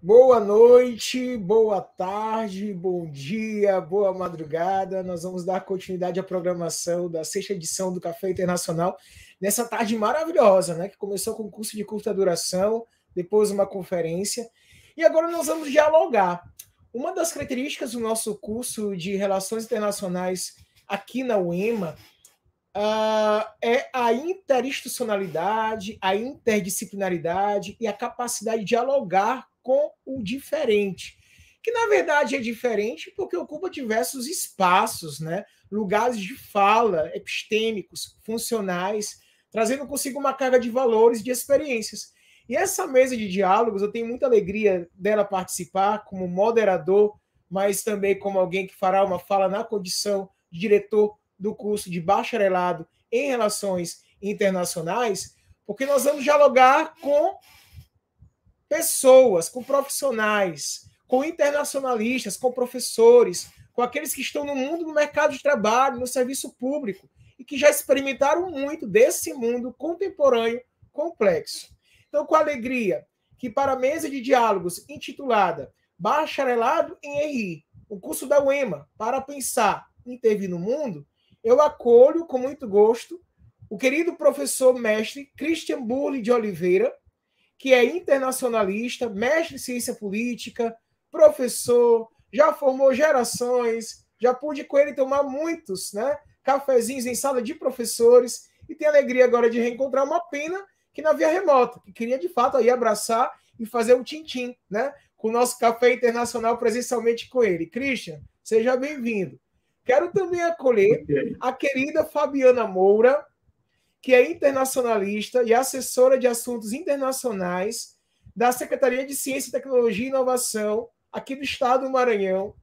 Boa noite, boa tarde, bom dia, boa madrugada. Nós vamos dar continuidade à programação da sexta edição do Café Internacional nessa tarde maravilhosa, né? Que começou com um curso de curta duração, depois uma conferência. E agora nós vamos dialogar. Uma das características do nosso curso de Relações Internacionais aqui na UEMA é a interinstitucionalidade, a interdisciplinaridade e a capacidade de dialogar com o diferente, que na verdade é diferente porque ocupa diversos espaços, né? Lugares de fala, epistêmicos, funcionais, trazendo consigo uma carga de valores e de experiências. E essa mesa de diálogos, eu tenho muita alegria dela participar como moderador, mas também como alguém que fará uma fala na condição de diretor do curso de bacharelado em Relações Internacionais, porque nós vamos dialogar com pessoas, com profissionais, com internacionalistas, com professores, com aqueles que estão no mundo do mercado de trabalho, no serviço público, e que já experimentaram muito desse mundo contemporâneo complexo. Então, com alegria, que para a mesa de diálogos intitulada Bacharelado em RI, o curso da UEMA, para pensar e intervir no mundo, eu acolho com muito gosto o querido professor mestre Christian Burle de Oliveira, que é internacionalista, mestre em ciência política, professor, já formou gerações, já pude com ele tomar muitos, né, cafezinhos em sala de professores, e tenho alegria agora de reencontrar uma pena que na via remota, que queria de fato aí abraçar e fazer um tintim, né, com o nosso café internacional presencialmente com ele. Christian, seja bem-vindo. Quero também acolher a querida Fabiana Moura, que é internacionalista e assessora de assuntos internacionais da Secretaria de Ciência, Tecnologia e Inovação aqui do estado do Maranhão.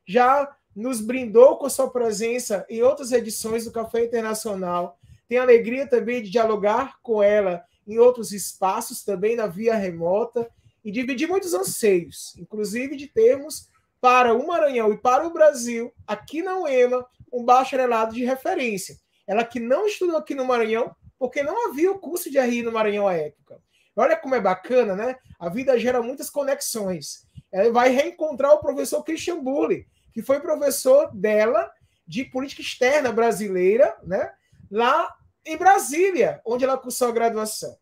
Já nos brindou com a sua presença em outras edições do Café Internacional. Tenho alegria também de dialogar com ela em outros espaços, também na via remota, e dividir muitos anseios, inclusive de termos para o Maranhão e para o Brasil, aqui na UEMA, um bacharelado de referência. Ela que não estudou aqui no Maranhão, porque não havia o curso de RI no Maranhão à época. Olha como é bacana, né? A vida gera muitas conexões. Ela vai reencontrar o professor Christian Burle, que foi professor dela de política externa brasileira, né? Lá em Brasília, onde ela cursou a graduação.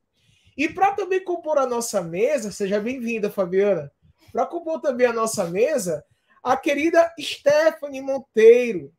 E para também compor a nossa mesa, seja bem-vinda, Fabiana, para compor também a nossa mesa, a querida Stephanie Monteiro,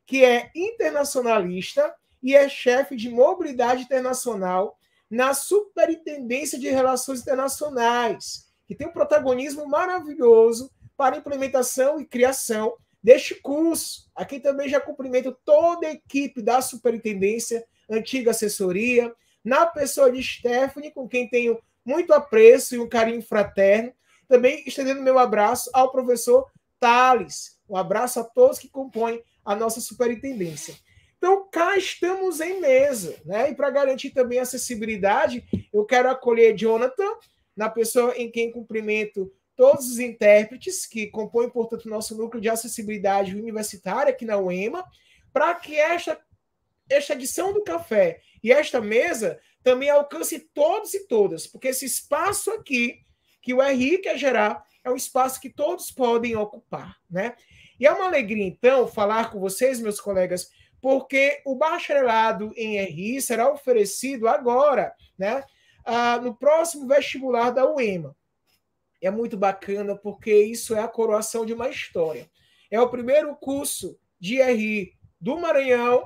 que é internacionalista e é chefe de mobilidade internacional na Superintendência de Relações Internacionais, que tem um protagonismo maravilhoso para a implementação e criação deste curso. Aqui também já cumprimento toda a equipe da Superintendência, antiga assessoria, na pessoa de Stephanie, com quem tenho muito apreço e um carinho fraterno. Também estendendo meu abraço ao professor Thales. Um abraço a todos que compõem a nossa superintendência. Então, cá estamos em mesa, né? E para garantir também a acessibilidade, eu quero acolher Jonathan, na pessoa em quem cumprimento todos os intérpretes que compõem, portanto, o nosso núcleo de acessibilidade universitária aqui na UEMA, para que esta edição do café e esta mesa também alcance todos e todas, porque esse espaço aqui, que o RI quer gerar, é um espaço que todos podem ocupar, né? E é uma alegria, então, falar com vocês, meus colegas, porque o bacharelado em RI será oferecido agora, né, no próximo vestibular da UEMA. É muito bacana, porque isso é a coroação de uma história. É o primeiro curso de RI do Maranhão,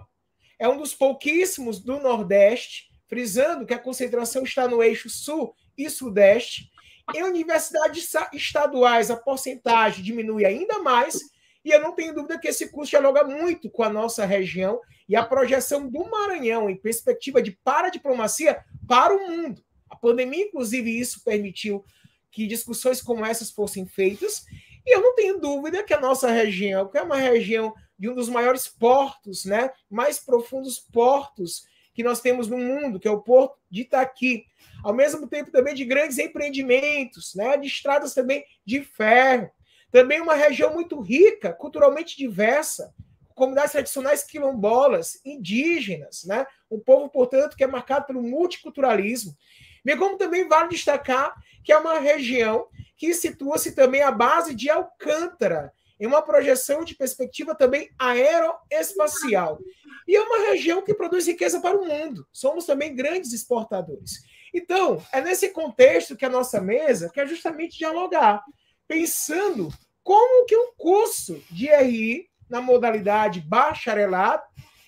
é um dos pouquíssimos do Nordeste, frisando que a concentração está no eixo Sul e Sudeste. Em universidades estaduais, a porcentagem diminui ainda mais, e eu não tenho dúvida que esse curso dialoga muito com a nossa região e a projeção do Maranhão em perspectiva de paradiplomacia para o mundo. A pandemia, inclusive, isso permitiu que discussões como essas fossem feitas, e eu não tenho dúvida que a nossa região, que é uma região de um dos maiores portos, né, mais profundos portos que nós temos no mundo, que é o Porto de Itaqui, ao mesmo tempo também de grandes empreendimentos, né, de estradas também de ferro, também uma região muito rica, culturalmente diversa, comunidades tradicionais quilombolas, indígenas, né, um povo, portanto, que é marcado pelo multiculturalismo. bem como também vale destacar que é uma região que situa-se também à base de Alcântara, em uma projeção de perspectiva também aeroespacial. E é uma região que produz riqueza para o mundo. Somos também grandes exportadores. Então, é nesse contexto que a nossa mesa quer justamente dialogar, pensando como que um curso de RI, na modalidade bacharelado,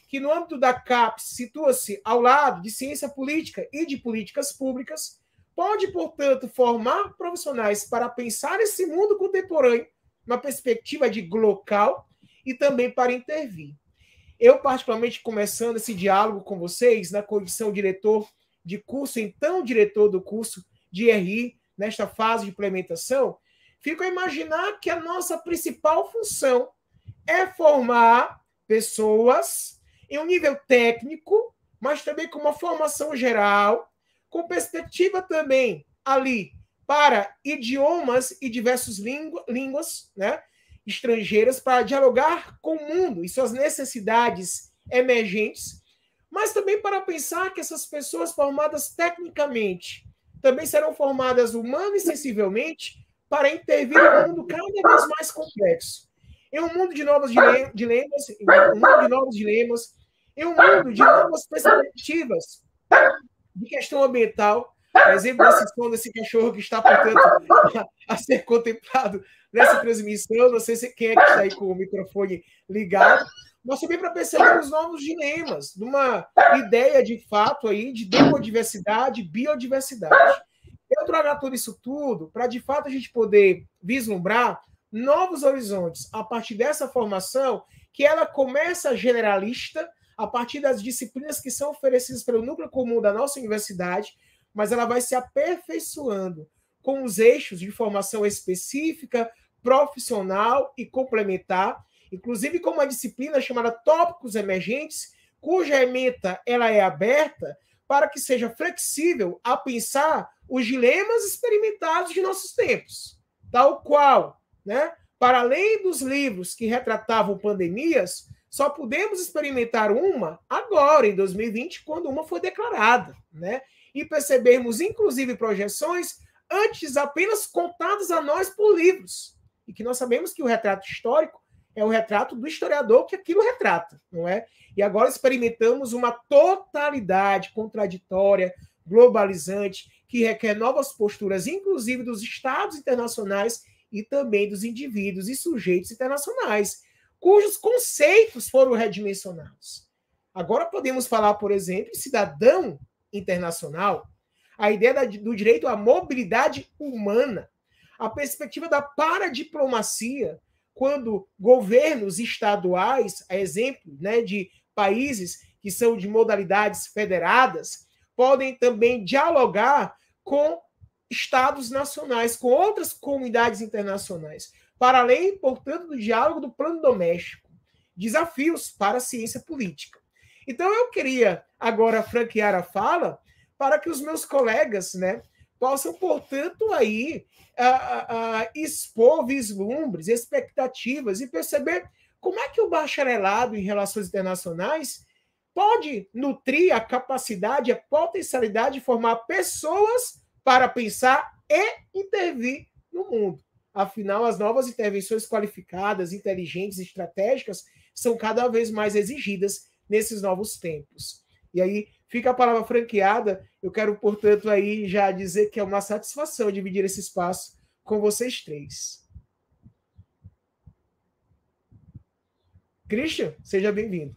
que no âmbito da CAPES situa-se ao lado de ciência política e de políticas públicas, pode, portanto, formar profissionais para pensar esse mundo contemporâneo, uma perspectiva de local e também para intervir. Eu, particularmente, começando esse diálogo com vocês, na condição de diretor de curso, então diretor do curso de RI, nesta fase de implementação, fico a imaginar que a nossa principal função é formar pessoas em um nível técnico, mas também com uma formação geral, com perspectiva também ali para idiomas e diversas línguas, né, estrangeiras, para dialogar com o mundo e suas necessidades emergentes, mas também para pensar que essas pessoas formadas tecnicamente também serão formadas humana e sensivelmente para intervir no mundo cada vez mais complexo. Em um mundo de novos dilemas, em um mundo de novos dilemas, em um mundo de novas perspectivas de questão ambiental, exemplo desse som desse cachorro que está, portanto, a ser contemplado nessa transmissão, não sei quem é que está aí com o microfone ligado, mas também para perceber os novos dilemas, de uma ideia de fato aí de demodiversidade, biodiversidade. Eu trago tudo isso tudo para, de fato, a gente poder vislumbrar novos horizontes a partir dessa formação, que ela começa generalista, a partir das disciplinas que são oferecidas pelo núcleo comum da nossa universidade, mas ela vai se aperfeiçoando com os eixos de formação específica, profissional e complementar, inclusive com uma disciplina chamada Tópicos Emergentes, cuja ementa ela é aberta para que seja flexível a pensar os dilemas experimentados de nossos tempos, tal qual, né? Para além dos livros que retratavam pandemias, só podemos experimentar uma agora, em 2020, quando uma foi declarada, né? E percebermos, inclusive, projeções antes apenas contadas a nós por livros. E que nós sabemos que o retrato histórico é o retrato do historiador que aquilo retrata, não é? E agora experimentamos uma totalidade contraditória, globalizante, que requer novas posturas, inclusive dos estados internacionais e também dos indivíduos e sujeitos internacionais, cujos conceitos foram redimensionados. Agora podemos falar, por exemplo, em cidadão internacional, a ideia do direito à mobilidade humana, a perspectiva da paradiplomacia, quando governos estaduais, a exemplo, né, de países que são de modalidades federadas, podem também dialogar com estados nacionais, com outras comunidades internacionais, para além, portanto, do diálogo do plano doméstico. Desafios para a ciência política. Então, eu queria agora franquear a fala para que os meus colegas, né, possam, portanto, aí expor vislumbres, expectativas e perceber como é que o bacharelado em relações internacionais pode nutrir a capacidade, a potencialidade de formar pessoas para pensar e intervir no mundo. Afinal, as novas intervenções qualificadas, inteligentes e estratégicas são cada vez mais exigidas nesses novos tempos. E aí fica a palavra franqueada. Eu quero, portanto, aí já dizer que é uma satisfação dividir esse espaço com vocês três. Christian, seja bem-vindo.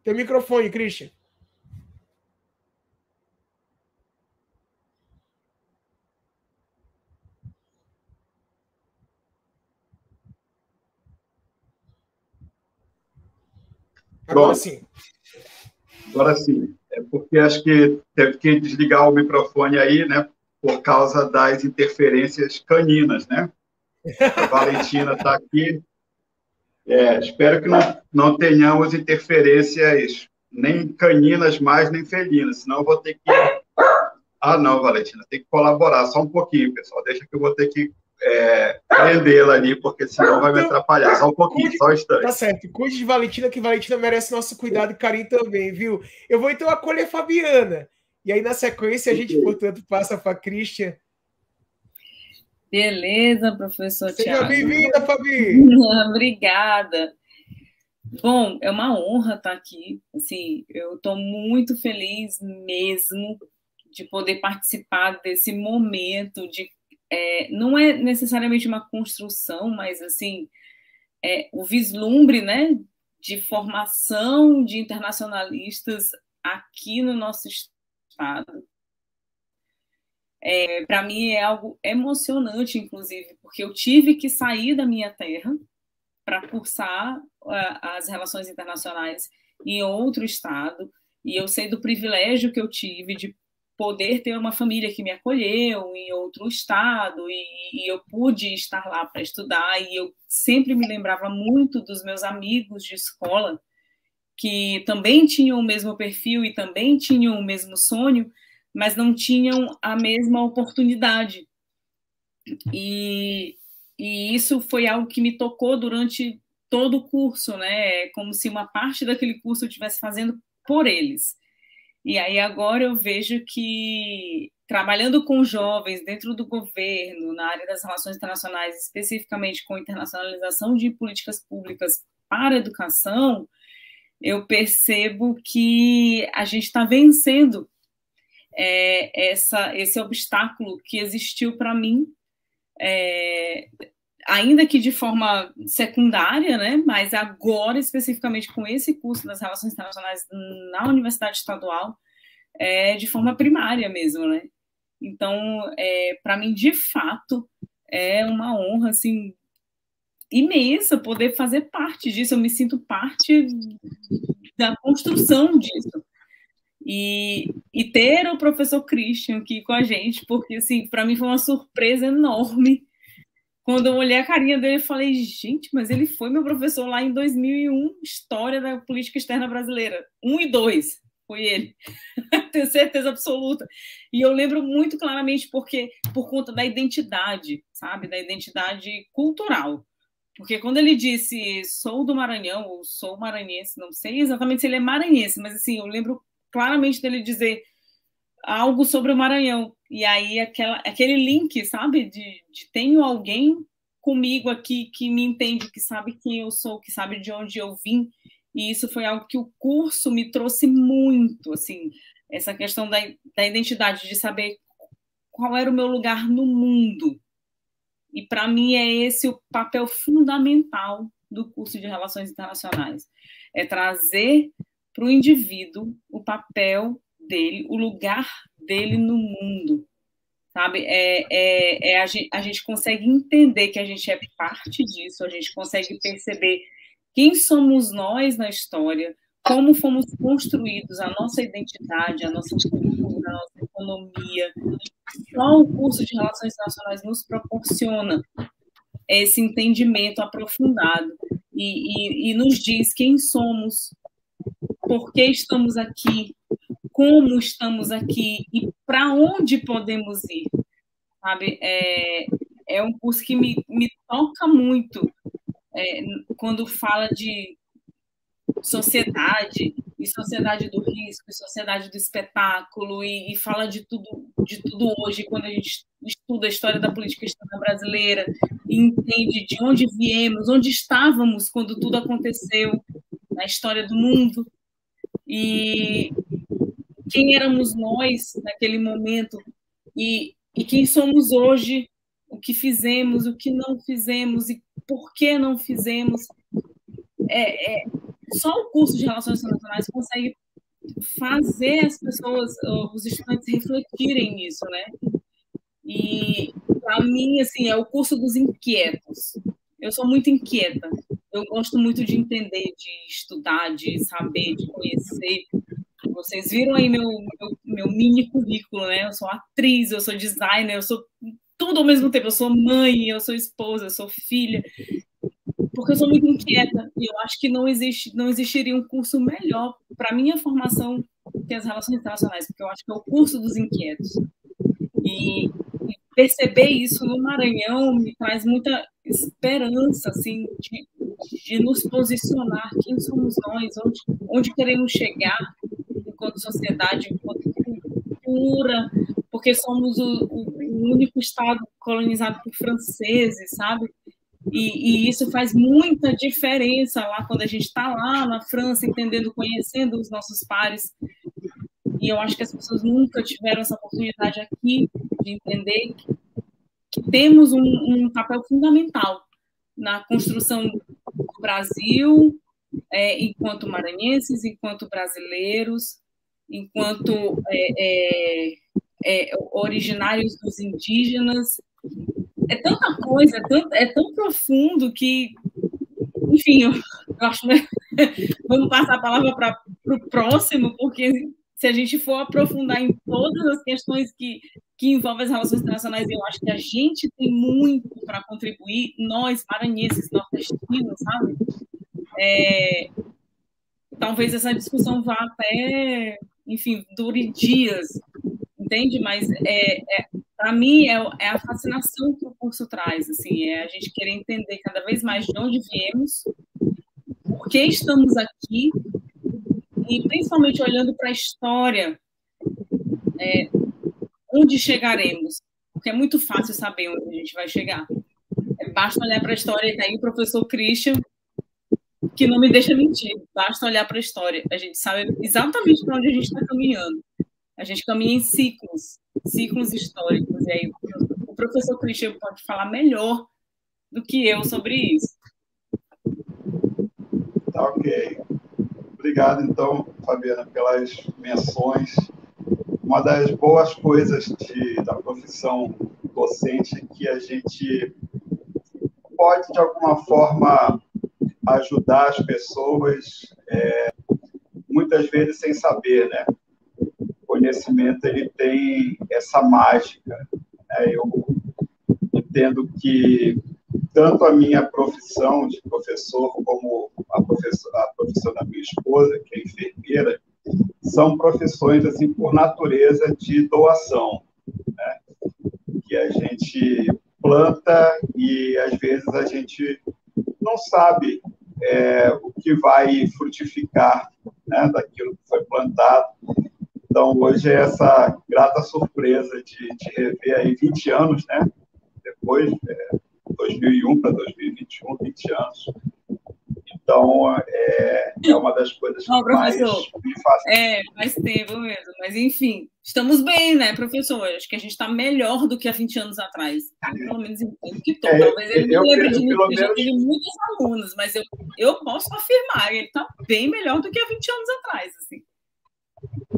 Teu microfone, Christian. Agora sim. Agora sim. É porque acho que teve que desligar o microfone aí, né? Por causa das interferências caninas, né? A Valentina está aqui. Espero que não tenhamos interferências nem caninas mais, nem felinas, senão eu vou ter que... Ah, não, Valentina, tem que colaborar só um pouquinho, pessoal. Deixa que eu vou ter que prendê-la ali, porque senão vai me atrapalhar. Só um pouquinho, só um instante. Tá certo. Cuide de Valentina, que Valentina merece nosso cuidado e carinho também, viu? Eu vou então acolher a Fabiana. E aí, na sequência, a gente, portanto, passa para a Christian. Beleza, professor Seja Thiago. bem-vinda, Fabi. Obrigada. Bom, é uma honra estar aqui. Assim, eu estou muito feliz mesmo de poder participar desse momento de não é necessariamente uma construção, mas assim o vislumbre, né, de formação de internacionalistas aqui no nosso estado. Para mim é algo emocionante, inclusive, porque eu tive que sair da minha terra para cursar as relações internacionais em outro estado, e eu sei do privilégio que eu tive de poder ter uma família que me acolheu em outro estado, e eu pude estar lá para estudar, e eu sempre me lembrava muito dos meus amigos de escola, que também tinham o mesmo perfil e também tinham o mesmo sonho, mas não tinham a mesma oportunidade. E isso foi algo que me tocou durante todo o curso, né? Como se uma parte daquele curso eu estivesse fazendo por eles. E aí agora eu vejo que, trabalhando com jovens dentro do governo, na área das relações internacionais, especificamente com internacionalização de políticas públicas para a educação, eu percebo que a gente está vencendo esse obstáculo que existiu para mim, ainda que de forma secundária, né? Mas agora, especificamente com esse curso das Relações Internacionais na Universidade Estadual, de forma primária mesmo, né? Então, para mim, de fato, é uma honra, assim, imensa poder fazer parte disso. Eu me sinto parte da construção disso. E ter o professor Christian aqui com a gente, porque, assim, para mim foi uma surpresa enorme. Quando eu olhei a carinha dele, eu falei, gente, mas ele foi meu professor lá em 2001, História da Política Externa Brasileira. 1 e 2, foi ele. Tenho certeza absoluta. E eu lembro muito claramente porque por conta da identidade, sabe? Da identidade cultural. Porque quando ele disse, sou do Maranhão, ou sou maranhense, não sei exatamente se ele é maranhense, mas assim, eu lembro claramente dele dizer algo sobre o Maranhão. E aí aquele link, sabe, de tenho alguém comigo aqui que me entende, que sabe quem eu sou, que sabe de onde eu vim. E isso foi algo que o curso me trouxe muito, assim, essa questão da identidade, de saber qual era o meu lugar no mundo. E para mim é esse o papel fundamental do curso de Relações Internacionais. É trazer para o indivíduo o papel dele, o lugar dele no mundo, sabe? A gente consegue entender que a gente é parte disso, a gente consegue perceber quem somos nós na história, como fomos construídos, a nossa identidade, a nossa cultura, a nossa economia. Só o curso de Relações Internacionais nos proporciona esse entendimento aprofundado e nos diz quem somos, por que estamos aqui, como estamos aqui e para onde podemos ir, sabe? É um curso que me toca muito quando fala de sociedade, e sociedade do risco, e sociedade do espetáculo, e fala de tudo hoje, quando a gente estuda a história da política externa brasileira, e entende de onde viemos, onde estávamos quando tudo aconteceu na história do mundo, e quem éramos nós naquele momento, e quem somos hoje, o que fizemos, o que não fizemos, e por que não fizemos. Só o curso de Relações Internacionais consegue fazer as pessoas, os estudantes, refletirem nisso, né? E, para mim, assim, é o curso dos inquietos. Eu sou muito inquieta. Eu gosto muito de entender, de estudar, de saber, de conhecer. Vocês viram aí meu mini currículo, né? Eu sou atriz, eu sou designer, eu sou tudo ao mesmo tempo. Eu sou mãe, eu sou esposa, eu sou filha. Porque eu sou muito inquieta e eu acho que não existiria um curso melhor para a minha formação que as Relações Internacionais, porque eu acho que é o curso dos inquietos. E perceber isso no Maranhão me traz muita esperança, assim, de nos posicionar, quem somos nós, onde queremos chegar enquanto sociedade, enquanto cultura, porque somos o único estado colonizado por franceses, sabe? E isso faz muita diferença lá, quando a gente está lá na França, entendendo, conhecendo os nossos pares. E eu acho que as pessoas nunca tiveram essa oportunidade aqui de entender que temos um papel fundamental na construção do Brasil, enquanto maranhenses, enquanto brasileiros, enquanto originários dos indígenas. É tanta coisa, é tão profundo que, enfim, eu acho que vamos passar a palavra para o próximo, porque se a gente for aprofundar em todas as questões que envolvem as relações internacionais, eu acho que a gente tem muito para contribuir, nós, maranhenses, nordestinos, sabe? Talvez essa discussão vá até, enfim, dure dias, entende? Mas para mim é a fascinação que o curso traz, assim, a gente querer entender cada vez mais de onde viemos, por que estamos aqui, e principalmente olhando para a história, onde chegaremos, porque é muito fácil saber onde a gente vai chegar. Basta olhar para a história, e daí o professor Christian, que não me deixa mentir, basta olhar para a história, a gente sabe exatamente para onde a gente está caminhando. A gente caminha em ciclos históricos, e aí o professor Christian pode falar melhor do que eu sobre isso. Tá, ok. Obrigado, então, Fabiana, pelas menções. Uma das boas coisas da profissão docente é que a gente pode, de alguma forma, ajudar as pessoas, muitas vezes sem saber, né? O conhecimento, ele tem essa mágica, né? Eu entendo que tanto a minha profissão de professor como a profissão da minha esposa, que é enfermeira, são profissões, assim, por natureza de doação, né? Que a gente planta e, às vezes, a gente não sabe o que vai frutificar, né, daquilo que foi plantado. Então, hoje é essa grata surpresa de rever aí 20 anos, né? Depois, 2001 para 2021, 20 anos. Então, é uma das coisas que mais me faz. Faz tempo mesmo. Mas, enfim, estamos bem, né, professor? Acho que a gente está melhor do que há 20 anos atrás. Pelo menos entendo que estou. Talvez ele não lembre de mim, porque já teve muitos alunos, mas eu posso afirmar, ele está bem melhor do que há 20 anos atrás. Assim.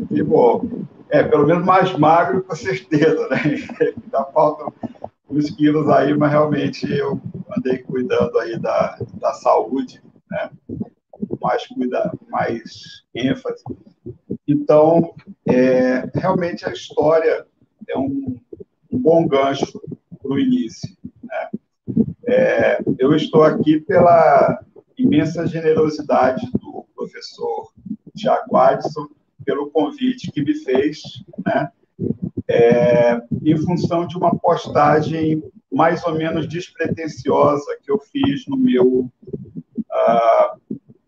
Que bom. Pelo menos mais magro, com certeza, né? Ainda faltam uns quilos aí, mas realmente eu andei cuidando aí da saúde, né? Mais ênfase. Então, realmente a história é um bom gancho para o início, né? Eu estou aqui pela imensa generosidade do professor Tiago Adson, pelo convite que me fez, né? Em função de uma postagem mais ou menos despretensiosa que eu fiz no meu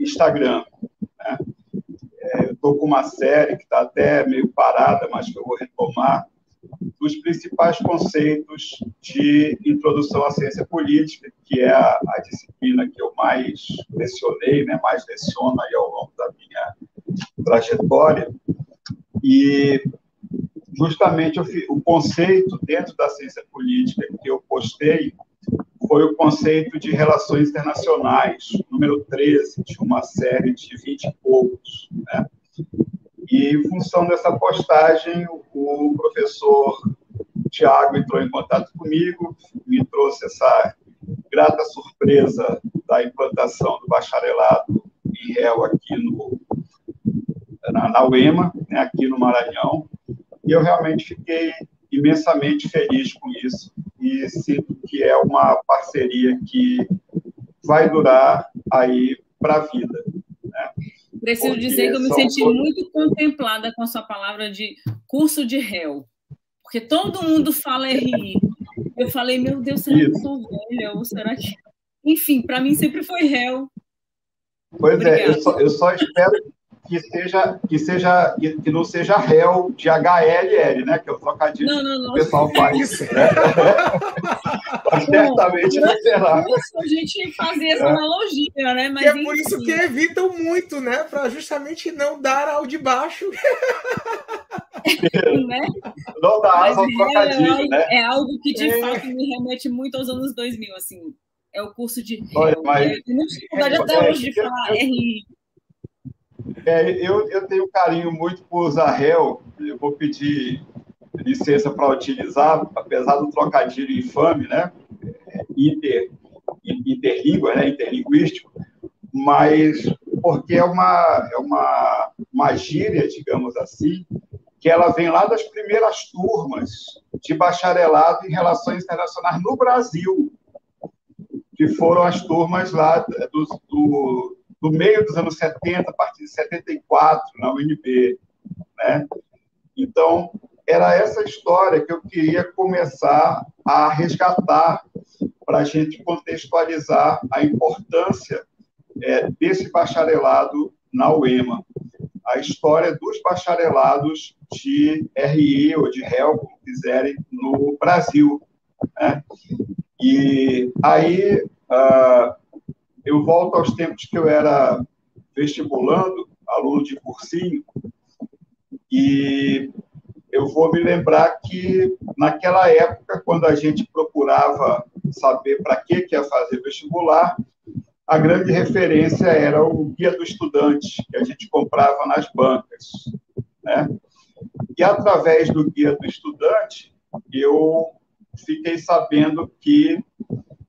Instagram, né? Eu estou com uma série que está até meio parada, mas que eu vou retomar, dos principais conceitos de introdução à ciência política, que é a disciplina que eu mais lecionei, né? Mais leciono aí ao longo da minha trajetória. E justamente o conceito dentro da ciência política que eu postei foi o conceito de relações internacionais, número 13, de uma série de 20 e poucos, né? E, em função dessa postagem, o professor Tiago entrou em contato comigo, me trouxe essa grata surpresa da implantação do bacharelado em réu aqui na UEMA, né, aqui no Maranhão, e eu realmente fiquei imensamente feliz com isso e sinto que é uma parceria que vai durar aí para a vida, né? Preciso dizer que eu me senti muito contemplada com a sua palavra de curso de réu, porque todo mundo fala RI, Eu falei, meu Deus, será que eu estou velha? Ou será que... Enfim, para mim sempre foi réu. Pois é, eu só espero que não seja réu de HLL, né? Que é o trocadilho que o pessoal faz. Né? Mas certamente não será. A gente fazia essa analogia, né? Mas, é por isso que evitam muito, né? Para justamente não dar ao de baixo. Né? Não dá asa ao trocadilho, né? É algo que, de fato, me remete muito aos anos 2000, assim. É o curso de réu. Mas... Não dificuldade até hoje de falar RI. Eu tenho carinho muito por usar réu. Eu vou pedir licença para utilizar, apesar do trocadilho infame, né? Interlíngua, né? Interlinguístico, mas porque é uma gíria, digamos assim, que ela vem lá das primeiras turmas de bacharelado em Relações Internacionais no Brasil, que foram as turmas lá do meio dos anos 70, a partir de 74, na UNB. Né? Então, era essa história que eu queria começar a resgatar para a gente contextualizar a importância desse bacharelado na UEMA. A história dos bacharelados de RI ou de réu, como quiserem, no Brasil. Né? E aí eu volto aos tempos que eu era vestibulando, aluno de cursinho, e eu vou me lembrar que, naquela época, quando a gente procurava saber para que ia fazer vestibular, a grande referência era o Guia do Estudante, que a gente comprava nas bancas. Né? E, através do Guia do Estudante, eu fiquei sabendo que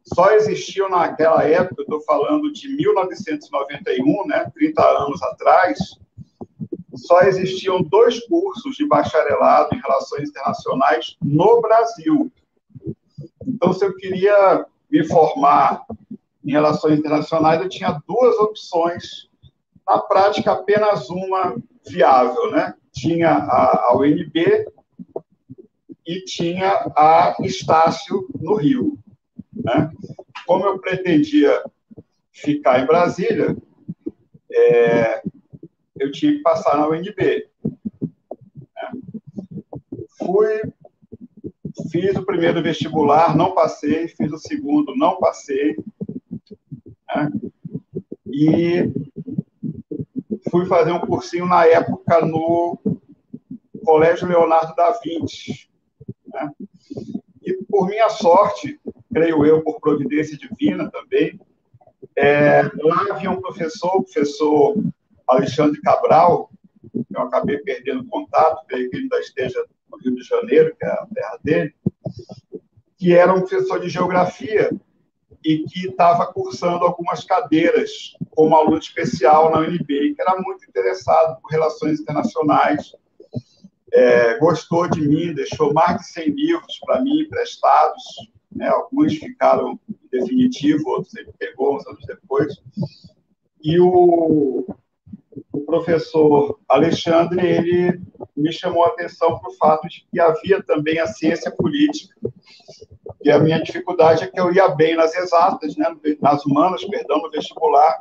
só existiam naquela época, eu estou falando de 1991, né, 30 anos atrás, só existiam 2 cursos de bacharelado em Relações Internacionais no Brasil. Então, se eu queria me formar em Relações Internacionais, eu tinha 2 opções, na prática, apenas uma viável. Né? Tinha a UNB e tinha a Estácio, no Rio. Né? Como eu pretendia ficar em Brasília, eu tinha que passar na UNB. Fiz o primeiro vestibular, não passei, fiz o segundo, não passei. Né? E fui fazer um cursinho, na época, no Colégio Leonardo da Vinci. Né? E, por minha sorte, creio eu, por providência divina também, lá havia um professor, o professor Alexandre Cabral, que eu acabei perdendo contato, creio que ele ainda esteja no Rio de Janeiro, que é a terra dele, que era um professor de geografia e que estava cursando algumas cadeiras como aluno especial na UNB, que era muito interessado por relações internacionais, gostou de mim, deixou mais de 100 livros para mim emprestados, né? Alguns ficaram em definitivo, outros ele pegou uns anos depois. E o professor Alexandre, ele me chamou a atenção para o fato de que havia também a ciência política. E a minha dificuldade é que eu ia bem nas exatas, né? Nas humanas, perdão, no vestibular,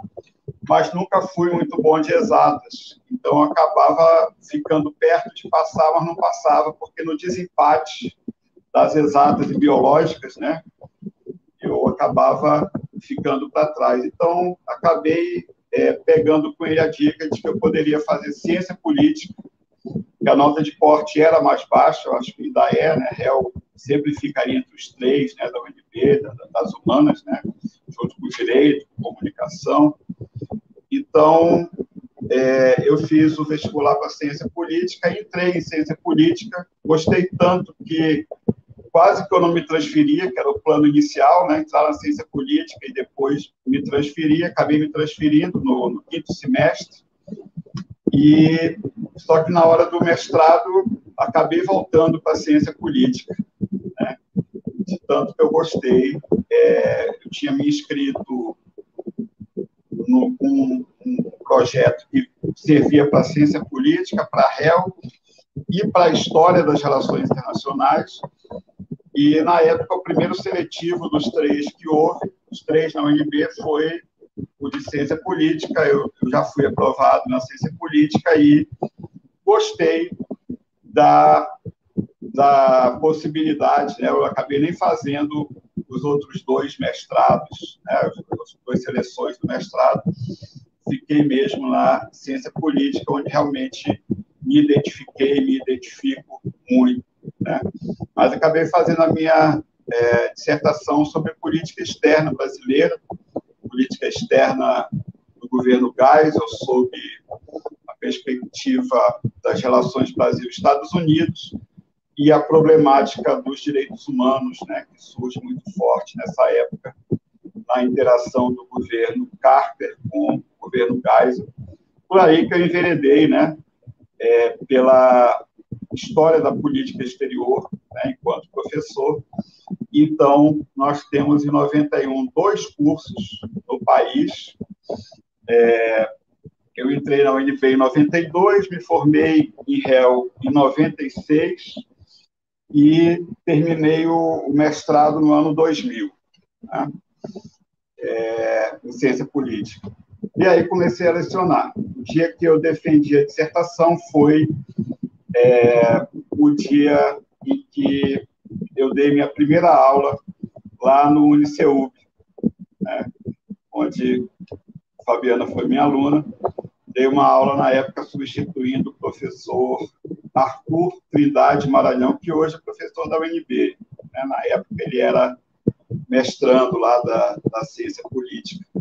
mas nunca fui muito bom de exatas. Então, eu acabava ficando perto de passar, mas não passava, porque no desempate das exatas e biológicas, né, eu acabava ficando para trás. Então, acabei pegando com ele a dica de que eu poderia fazer ciência política, que a nota de corte era mais baixa, eu acho que ainda né, réu sempre ficaria entre os 3, né, da UNB, das humanas, né, junto com o direito, com comunicação. Então, eu fiz o vestibular para ciência política, entrei em ciência política, gostei tanto que quase que eu não me transferia, que era o plano inicial, né, entrar na ciência política e depois me transferir, acabei me transferindo no 5º semestre, e só que na hora do mestrado acabei voltando para a ciência política, né, de tanto que eu gostei. Eu tinha me inscrito num projeto que servia para a ciência política, para a réu e para a história das relações internacionais. E, na época, o primeiro seletivo dos 3 que houve, os 3 na UNB, foi o de Ciência Política. Eu já fui aprovado na Ciência Política e gostei da possibilidade, né? Eu acabei nem fazendo os outros 2 mestrados, né? As 2 seleções do mestrado. Fiquei mesmo na Ciência Política, onde realmente me identifico muito, né? Mas acabei fazendo a minha dissertação sobre política externa brasileira, política externa do governo Geisel, sob a perspectiva das relações Brasil-Estados Unidos e a problemática dos direitos humanos, né, que surge muito forte nessa época, na interação do governo Carter com o governo Geisel. Por aí que eu enveredei, né, pela história da política exterior, né, enquanto professor. Então, nós temos, em 91, 2 cursos no país. Eu entrei na UNB em 92, me formei em réu em 96 e terminei o mestrado no ano 2000, né, em Ciência Política. E aí comecei a lecionar. O dia que eu defendi a dissertação foi o dia em que eu dei minha primeira aula lá no Uniceub, né, onde a Fabiana foi minha aluna. Dei uma aula, na época, substituindo o professor Arthur Trindade Maranhão, que hoje é professor da UNB. Né? Na época, ele era mestrando lá da Ciência Política, um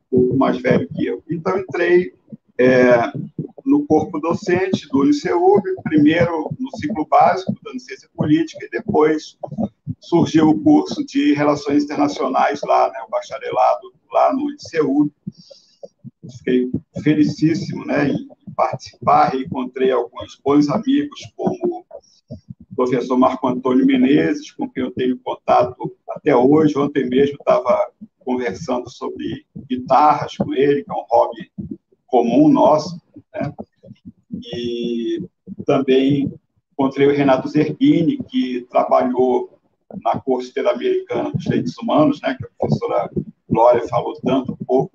pouco mais velho que eu. Então, entrei no corpo docente do Uniceub, primeiro no ciclo básico, dando Ciência Política, e depois surgiu o curso de Relações Internacionais lá, né, o bacharelado lá no Uniceub. Fiquei felicíssimo, né, em participar, encontrei alguns bons amigos, como o professor Marco Antônio Menezes, com quem eu tenho contato até hoje. Ontem mesmo estava conversando sobre guitarras com ele, que é um hobby comum nosso, né? E também encontrei o Renato Zerbini, que trabalhou na Corte Interamericana dos Direitos Humanos, né, que a professora Glória falou tanto um pouco.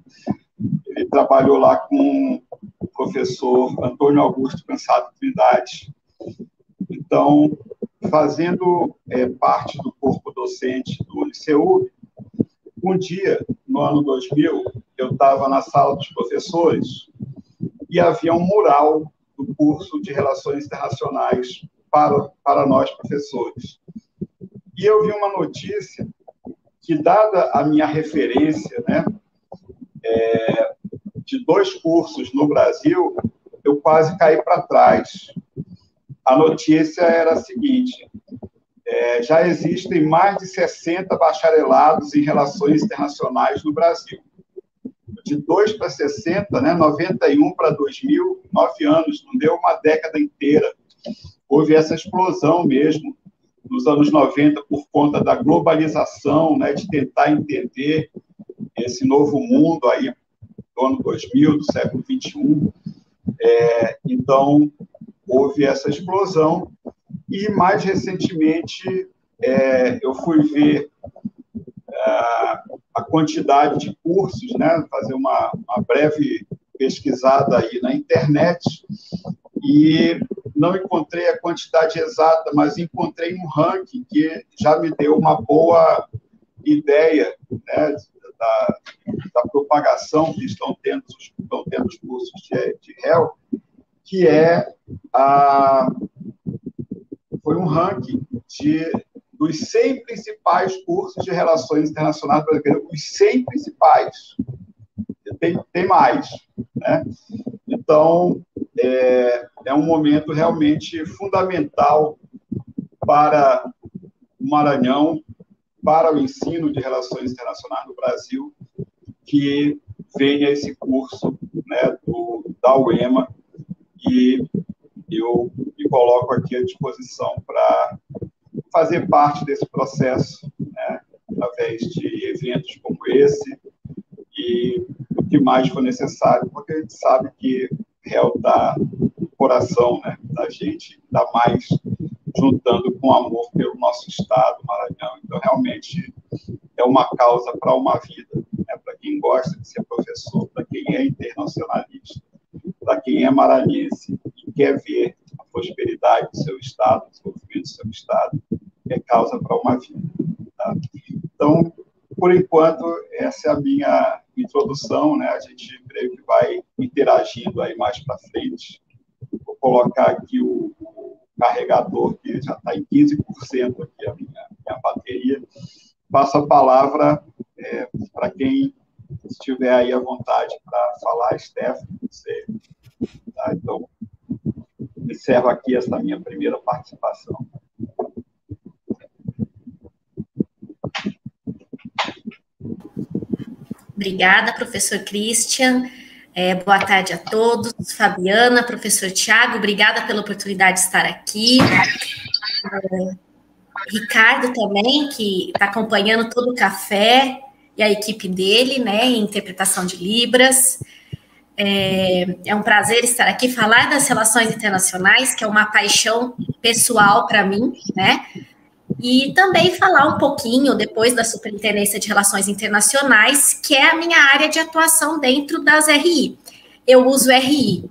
Ele trabalhou lá com o professor Antônio Augusto Cansado Trindade. Então, fazendo parte do corpo docente do Uniceub, um dia, no ano 2000, eu estava na sala dos professores e havia um mural do curso de Relações Internacionais para nós, professores. E eu vi uma notícia que, dada a minha referência, né, de 2 cursos no Brasil, eu quase caí para trás. A notícia era a seguinte: já existem mais de 60 bacharelados em Relações Internacionais no Brasil. De 2 para 60, né, 91 para 2000, 9 anos, não deu uma década inteira. Houve essa explosão mesmo, nos anos 90, por conta da globalização, né, de tentar entender esse novo mundo aí do ano 2000, do século XXI. Então, houve essa explosão. E, mais recentemente, eu fui ver a quantidade de cursos, né, fazer uma breve pesquisada aí na internet, e não encontrei a quantidade exata, mas encontrei um ranking que já me deu uma boa ideia, né, da propagação que estão tendo os cursos de réu, que foi um ranking dos 100 principais cursos de Relações Internacionais brasileiros, os 100 principais. Tem mais, né? Então, é um momento realmente fundamental para o Maranhão, para o ensino de Relações Internacionais no Brasil, que venha esse curso, né, da UEMA, e eu me coloco aqui à disposição para fazer parte desse processo, né, através de eventos como esse e o que mais for necessário, porque a gente sabe que réu está no coração, né, da gente, ainda mais juntando com amor pelo nosso estado, Maranhão. Então, realmente, é uma causa para uma vida, né? Para quem gosta de ser professor, para quem é internacionalista, para quem é maranhense e quer ver a prosperidade do seu estado, o desenvolvimento do seu estado, é causa para uma vida. Tá? Então, por enquanto, essa é a minha introdução, né? A gente creio que vai interagindo aí mais para frente. Vou colocar aqui o carregador, que já está em 15% aqui, a minha bateria. Passo a palavra para quem estiver aí à vontade para falar, Stephanie, você. Tá? Então, encerro aqui essa minha primeira participação. Obrigada, professor Christian. Boa tarde a todos. Fabiana, professor Tiago, obrigada pela oportunidade de estar aqui. Ricardo também, que está acompanhando todo o café e a equipe dele, né, em interpretação de Libras. É um prazer estar aqui, falar das relações internacionais, que é uma paixão pessoal para mim, né? E também falar um pouquinho, depois da Superintendência de Relações Internacionais, que é a minha área de atuação dentro das RI. Eu uso RI,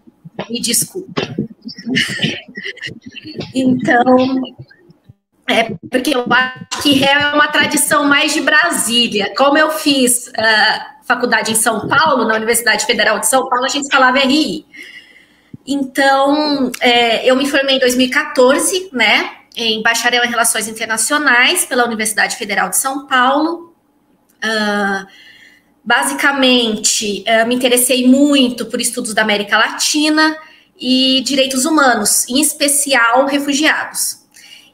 me desculpa. Então, porque eu acho que é uma tradição mais de Brasília. Como eu fiz faculdade em São Paulo, na Universidade Federal de São Paulo, a gente falava RI. Então, eu me formei em 2014, né? Em bacharel em Relações Internacionais pela Universidade Federal de São Paulo. Basicamente, me interessei muito por estudos da América Latina e direitos humanos, em especial refugiados.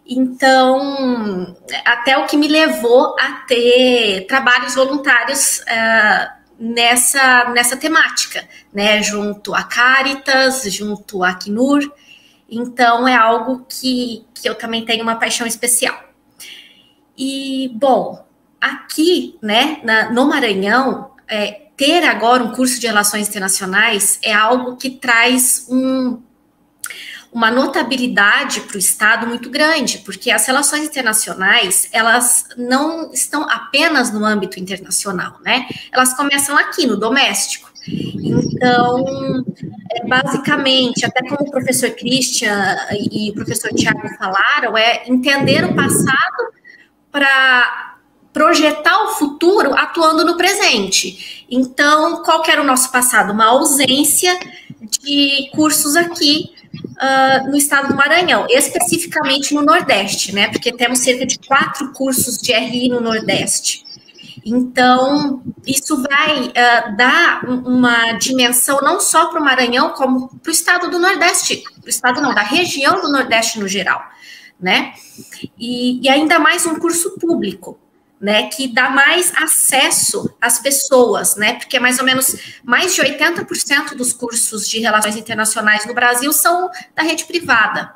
Então, até o que me levou a ter trabalhos voluntários nessa temática, né, junto à Caritas, junto à Acnur. Então, é algo que eu também tenho uma paixão especial. E, bom, aqui, né, no Maranhão, ter agora um curso de Relações Internacionais é algo que traz uma notabilidade para o Estado muito grande, porque as relações internacionais, elas não estão apenas no âmbito internacional, né? Elas começam aqui, no doméstico. Então, basicamente, até como o professor Christian e o professor Tiago falaram, entender o passado para projetar o futuro atuando no presente. Então, qual que era o nosso passado? Uma ausência de cursos aqui no estado do Maranhão, especificamente no Nordeste, né? Porque temos cerca de 4 cursos de RI no Nordeste. Então, isso vai dar uma dimensão não só para o Maranhão, como para o estado do Nordeste, da região do Nordeste no geral, né? E ainda mais um curso público, né, que dá mais acesso às pessoas, né, porque mais ou menos mais de 80% dos cursos de relações internacionais no Brasil são da rede privada.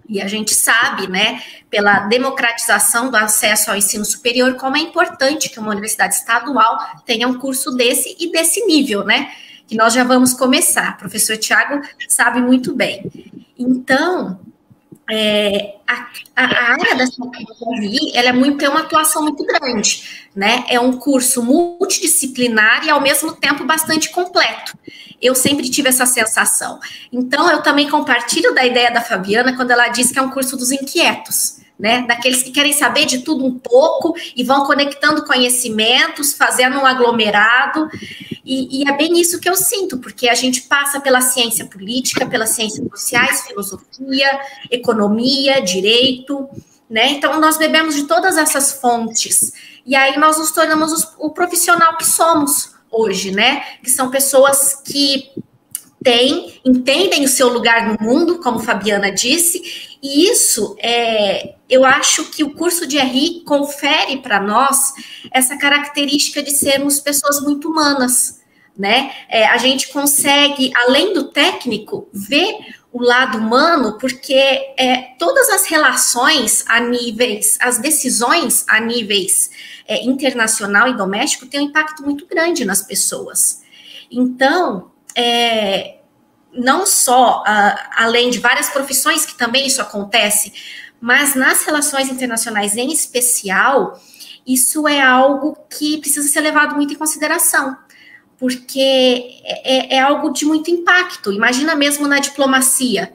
E a gente sabe, né, pela democratização do acesso ao ensino superior, como é importante que uma universidade estadual tenha um curso desse e desse nível, né, que nós já vamos começar. O professor Tiago sabe muito bem. Então, a área da RI, ela tem uma atuação muito grande, né? É um curso multidisciplinar e, ao mesmo tempo, bastante completo. Eu sempre tive essa sensação. Então, eu também compartilho da ideia da Fabiana quando ela diz que é um curso dos inquietos, né? Daqueles que querem saber de tudo um pouco e vão conectando conhecimentos, fazendo um aglomerado. E é bem isso que eu sinto, porque a gente passa pela ciência política, pelas ciências sociais, filosofia, economia, direito, né? Então, nós bebemos de todas essas fontes. E aí nós nos tornamos o profissional que somos hoje, né? Que são pessoas que entendem o seu lugar no mundo, como Fabiana disse, e isso, eu acho que o curso de RI confere para nós essa característica de sermos pessoas muito humanas, né? A gente consegue, além do técnico, ver o lado humano, porque todas as relações a níveis, as decisões a níveis internacional e doméstico têm um impacto muito grande nas pessoas. Então, não só, além de várias profissões que também isso acontece, mas nas relações internacionais em especial, isso é algo que precisa ser levado muito em consideração, porque é algo de muito impacto. Imagina mesmo na diplomacia,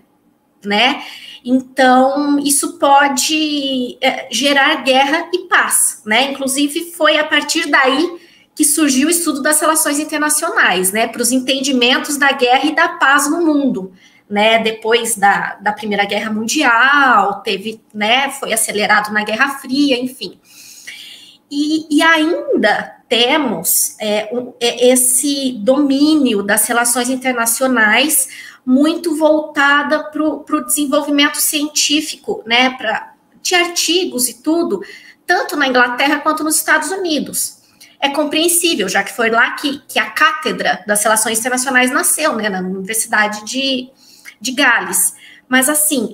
né? Então, isso pode gerar guerra e paz, né? Inclusive, foi a partir daí que surgiu o estudo das relações internacionais, né? Para os entendimentos da guerra e da paz no mundo, né? Depois da Primeira Guerra Mundial, teve, né? Foi acelerado na Guerra Fria, enfim. E ainda temos esse domínio das relações internacionais muito voltada para o desenvolvimento científico, né, de artigos e tudo, tanto na Inglaterra quanto nos Estados Unidos. É compreensível, já que foi lá que a cátedra das relações internacionais nasceu, né, na Universidade de Gales. Mas, assim,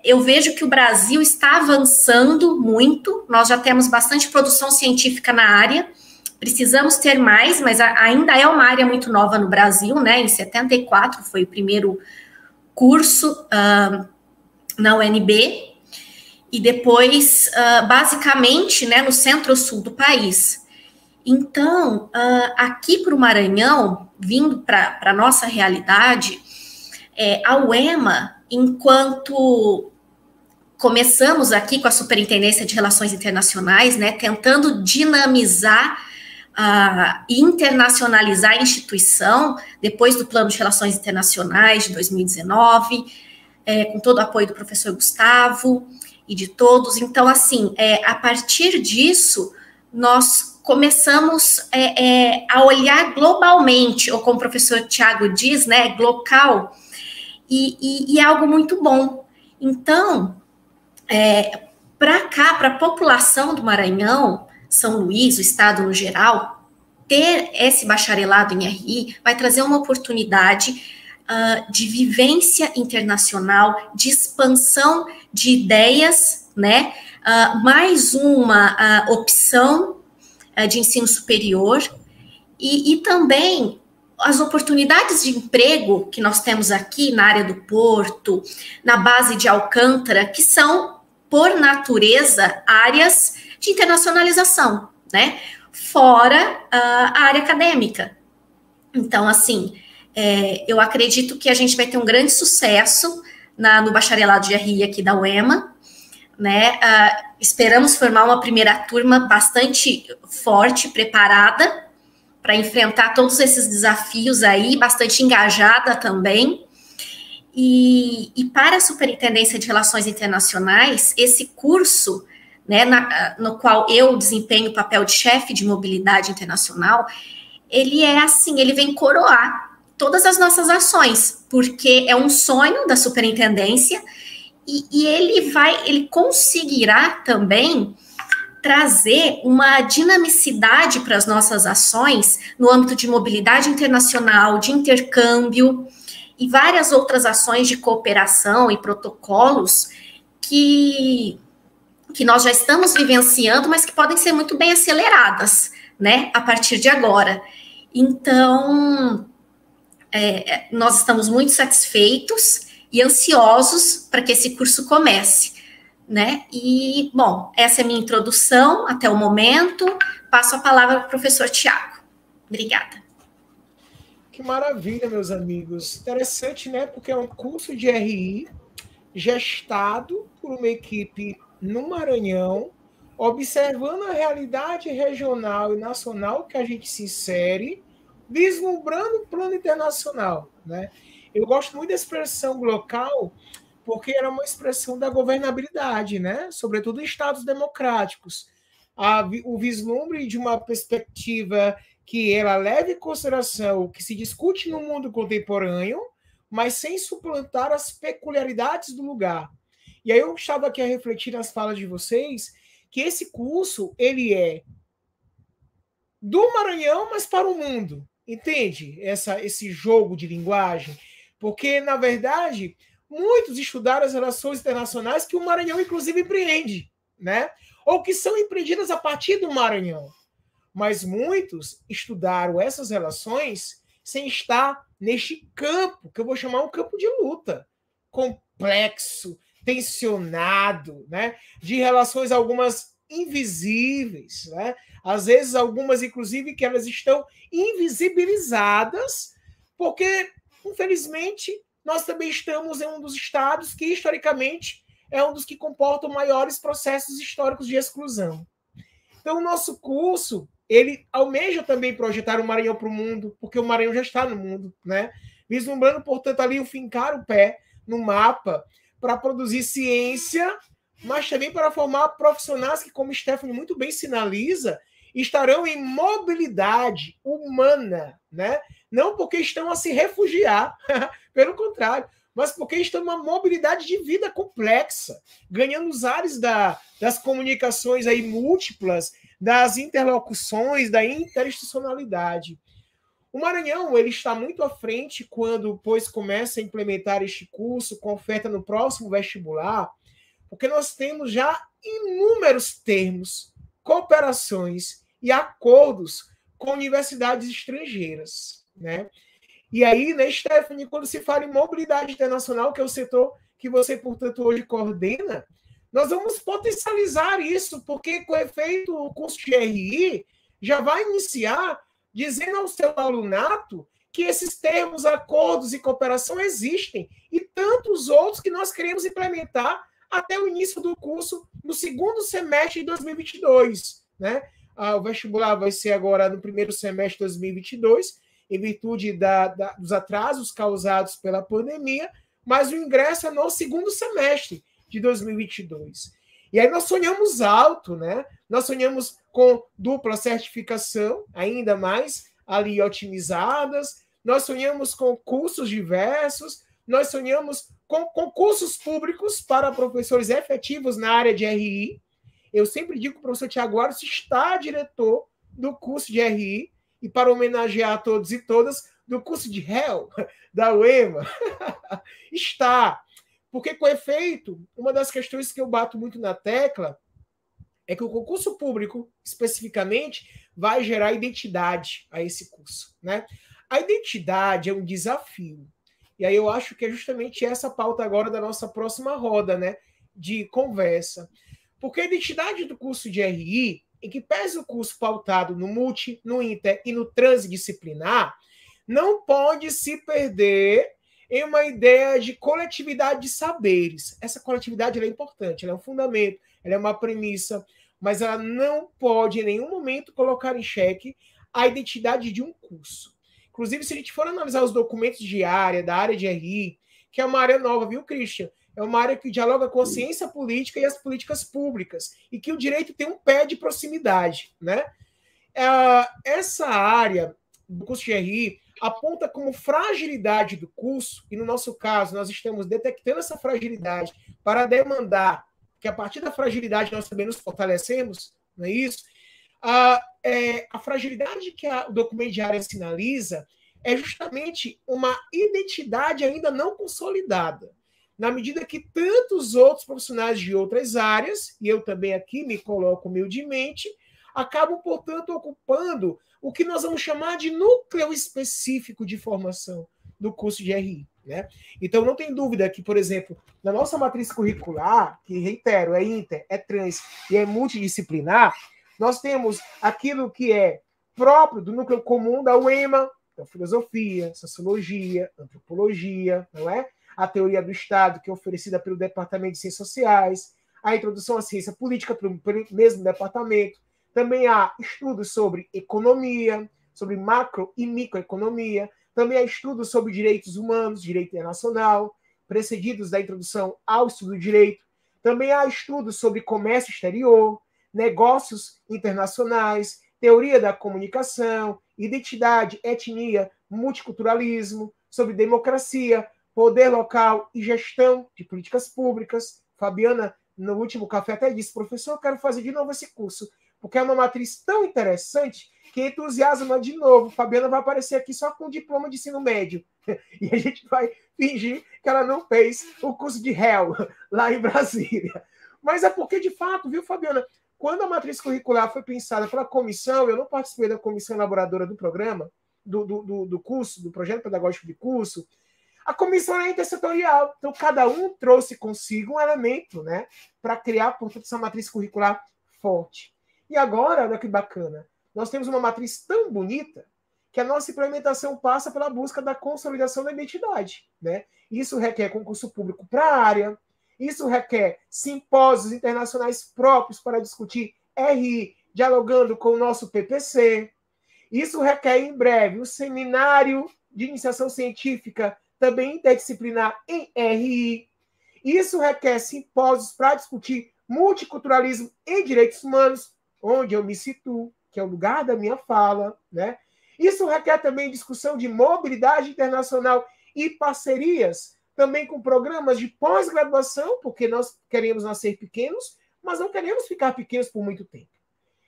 eu vejo que o Brasil está avançando muito, nós já temos bastante produção científica na área, precisamos ter mais, mas ainda é uma área muito nova no Brasil, né? Em 74 foi o primeiro curso na UNB, e depois, basicamente, né, no centro-sul do país. Então, aqui para o Maranhão, vindo para a nossa realidade, a UEMA, enquanto começamos aqui com a Superintendência de Relações Internacionais, né, tentando dinamizar e internacionalizar a instituição, depois do Plano de Relações Internacionais de 2019, com todo o apoio do professor Gustavo e de todos. Então, assim, a partir disso, nós começamos a olhar globalmente, ou como o professor Tiago diz, né, local, e é algo muito bom. Então, para cá, para a população do Maranhão, São Luís, o estado no geral, ter esse bacharelado em RI vai trazer uma oportunidade de vivência internacional, de expansão de ideias, né? Mais uma opção de ensino superior e também as oportunidades de emprego que nós temos aqui na área do Porto, na base de Alcântara, que são, por natureza, áreas de internacionalização, né? Fora a área acadêmica. Então, assim, eu acredito que a gente vai ter um grande sucesso no bacharelado de RI aqui da UEMA, né? Esperamos formar uma primeira turma bastante forte, preparada, para enfrentar todos esses desafios aí, bastante engajada também. E para a Superintendência de Relações Internacionais, esse curso, né, no qual eu desempenho o papel de chefe de mobilidade internacional, ele assim, ele vem coroar todas as nossas ações, porque é um sonho da superintendência e ele conseguirá também trazer uma dinamicidade para as nossas ações no âmbito de mobilidade internacional, de intercâmbio e várias outras ações de cooperação e protocolos que nós já estamos vivenciando, mas que podem ser muito bem aceleradas, né, a partir de agora. Então, nós estamos muito satisfeitos e ansiosos para que esse curso comece, né? E, bom, essa é a minha introdução até o momento. Passo a palavra para o professor Tiago. Obrigada. Que maravilha, meus amigos. Interessante, né? Porque é um curso de RI gestado por uma equipe no Maranhão, observando a realidade regional e nacional que a gente se insere, vislumbrando o plano internacional, né? Eu gosto muito da expressão local, porque era uma expressão da governabilidade, né? Sobretudo em estados democráticos. O vislumbre de uma perspectiva que ela leve em consideração o que se discute no mundo contemporâneo, mas sem suplantar as peculiaridades do lugar. E aí eu estava aqui a refletir nas falas de vocês que esse curso, ele é do Maranhão, mas para o mundo. Entende? Esse jogo de linguagem. Porque, na verdade, muitos estudaram as relações internacionais que o Maranhão, inclusive, empreende, né? Ou que são empreendidas a partir do Maranhão. Mas muitos estudaram essas relações sem estar neste campo, que eu vou chamar um campo de luta, complexo, tensionado, né? De relações algumas invisíveis, né? Às vezes algumas, inclusive, que elas estão invisibilizadas, porque, infelizmente, nós também estamos em um dos estados que, historicamente, é um dos que comportam maiores processos históricos de exclusão. Então, o nosso curso, ele almeja também projetar o Maranhão para o mundo, porque o Maranhão já está no mundo, né? Vislumbrando, portanto, ali o fincar o pé no mapa para produzir ciência, mas também para formar profissionais que, como Stephanie muito bem sinaliza, estarão em mobilidade humana, né? Não porque estão a se refugiar, pelo contrário, mas porque estão numa mobilidade de vida complexa, ganhando os ares das comunicações aí múltiplas, das interlocuções, da interinstitucionalidade. O Maranhão ele está muito à frente quando, pois, começa a implementar este curso com oferta no próximo vestibular, porque nós temos já inúmeros termos, cooperações e acordos com universidades estrangeiras, né? E aí, né, Stephanie, quando se fala em mobilidade internacional, que é o setor que você, portanto, hoje coordena, nós vamos potencializar isso, porque com efeito o curso de RI já vai iniciar dizendo ao seu alunato que esses termos, acordos e cooperação existem, e tantos outros que nós queremos implementar até o início do curso, no segundo semestre de 2022. Né? O vestibular vai ser agora no primeiro semestre de 2022, em virtude dos atrasos causados pela pandemia, mas o ingresso é no segundo semestre de 2022. E aí nós sonhamos alto, né? Nós sonhamos com dupla certificação, ainda mais ali otimizadas, nós sonhamos com cursos diversos, nós sonhamos com concursos públicos para professores efetivos na área de RI. Eu sempre digo que o professor Tiago Aros está diretor do curso de RI, e para homenagear a todos e todas, do curso de réu da UEMA, está. Porque, com efeito, uma das questões que eu bato muito na tecla é que o concurso público, especificamente, vai gerar identidade a esse curso. Né? A identidade é um desafio. E aí eu acho que é justamente essa pauta agora da nossa próxima roda, né, de conversa. Porque a identidade do curso de RI, em que pese o curso pautado no multi, no inter e no transdisciplinar, não pode se perder em uma ideia de coletividade de saberes. Essa coletividade ela é importante, ela é um fundamento, ela é uma premissa, mas ela não pode em nenhum momento colocar em xeque a identidade de um curso. Inclusive, se a gente for analisar os documentos de área, da área de RI, que é uma área nova, viu, Christian? É uma área que dialoga com a ciência política e as políticas públicas, e que o direito tem um pé de proximidade. Né? Essa área do curso de RI aponta como fragilidade do curso, e no nosso caso nós estamos detectando essa fragilidade para demandar que a partir da fragilidade nós também nos fortalecemos, não é isso? A fragilidade que o documento de área sinaliza é justamente uma identidade ainda não consolidada, na medida que tantos outros profissionais de outras áreas, e eu também aqui me coloco humildemente, acabam, portanto, ocupando o que nós vamos chamar de núcleo específico de formação do curso de RI. Né? Então, não tem dúvida que, por exemplo, na nossa matriz curricular, que, reitero, é inter, é trans e é multidisciplinar, nós temos aquilo que é próprio do núcleo comum da UEMA, então, filosofia, sociologia, antropologia, não é? A teoria do Estado, que é oferecida pelo Departamento de Ciências Sociais, a introdução à ciência política pelo mesmo departamento. Também há estudos sobre economia, sobre macro e microeconomia. Também há estudos sobre direitos humanos, direito internacional, precedidos da introdução ao estudo do direito. Também há estudos sobre comércio exterior, negócios internacionais, teoria da comunicação, identidade, etnia, multiculturalismo, sobre democracia, poder local e gestão de políticas públicas. Fabiana, no último café, até disse, professor, eu quero fazer de novo esse curso, porque é uma matriz tão interessante que entusiasma de novo. Fabiana vai aparecer aqui só com diploma de ensino médio. E a gente vai fingir que ela não fez o curso de réu lá em Brasília. Mas é porque, de fato, viu, Fabiana, quando a matriz curricular foi pensada pela comissão, eu não participei da comissão elaboradora do programa, do curso, do projeto pedagógico de curso, A comissão é intersetorial, então cada um trouxe consigo um elemento, né, para criar, portanto, essa matriz curricular forte. E agora, olha que bacana, nós temos uma matriz tão bonita que a nossa implementação passa pela busca da consolidação da identidade, né? Isso requer concurso público para a área, isso requer simpósios internacionais próprios para discutir RI, dialogando com o nosso PPC. Isso requer, em breve, um seminário de iniciação científica, também interdisciplinar em RI. Isso requer simpósios para discutir multiculturalismo e direitos humanos, onde eu me situo, que é o lugar da minha fala, né? Isso requer também discussão de mobilidade internacional e parcerias, também com programas de pós-graduação, porque nós queremos nascer pequenos, mas não queremos ficar pequenos por muito tempo.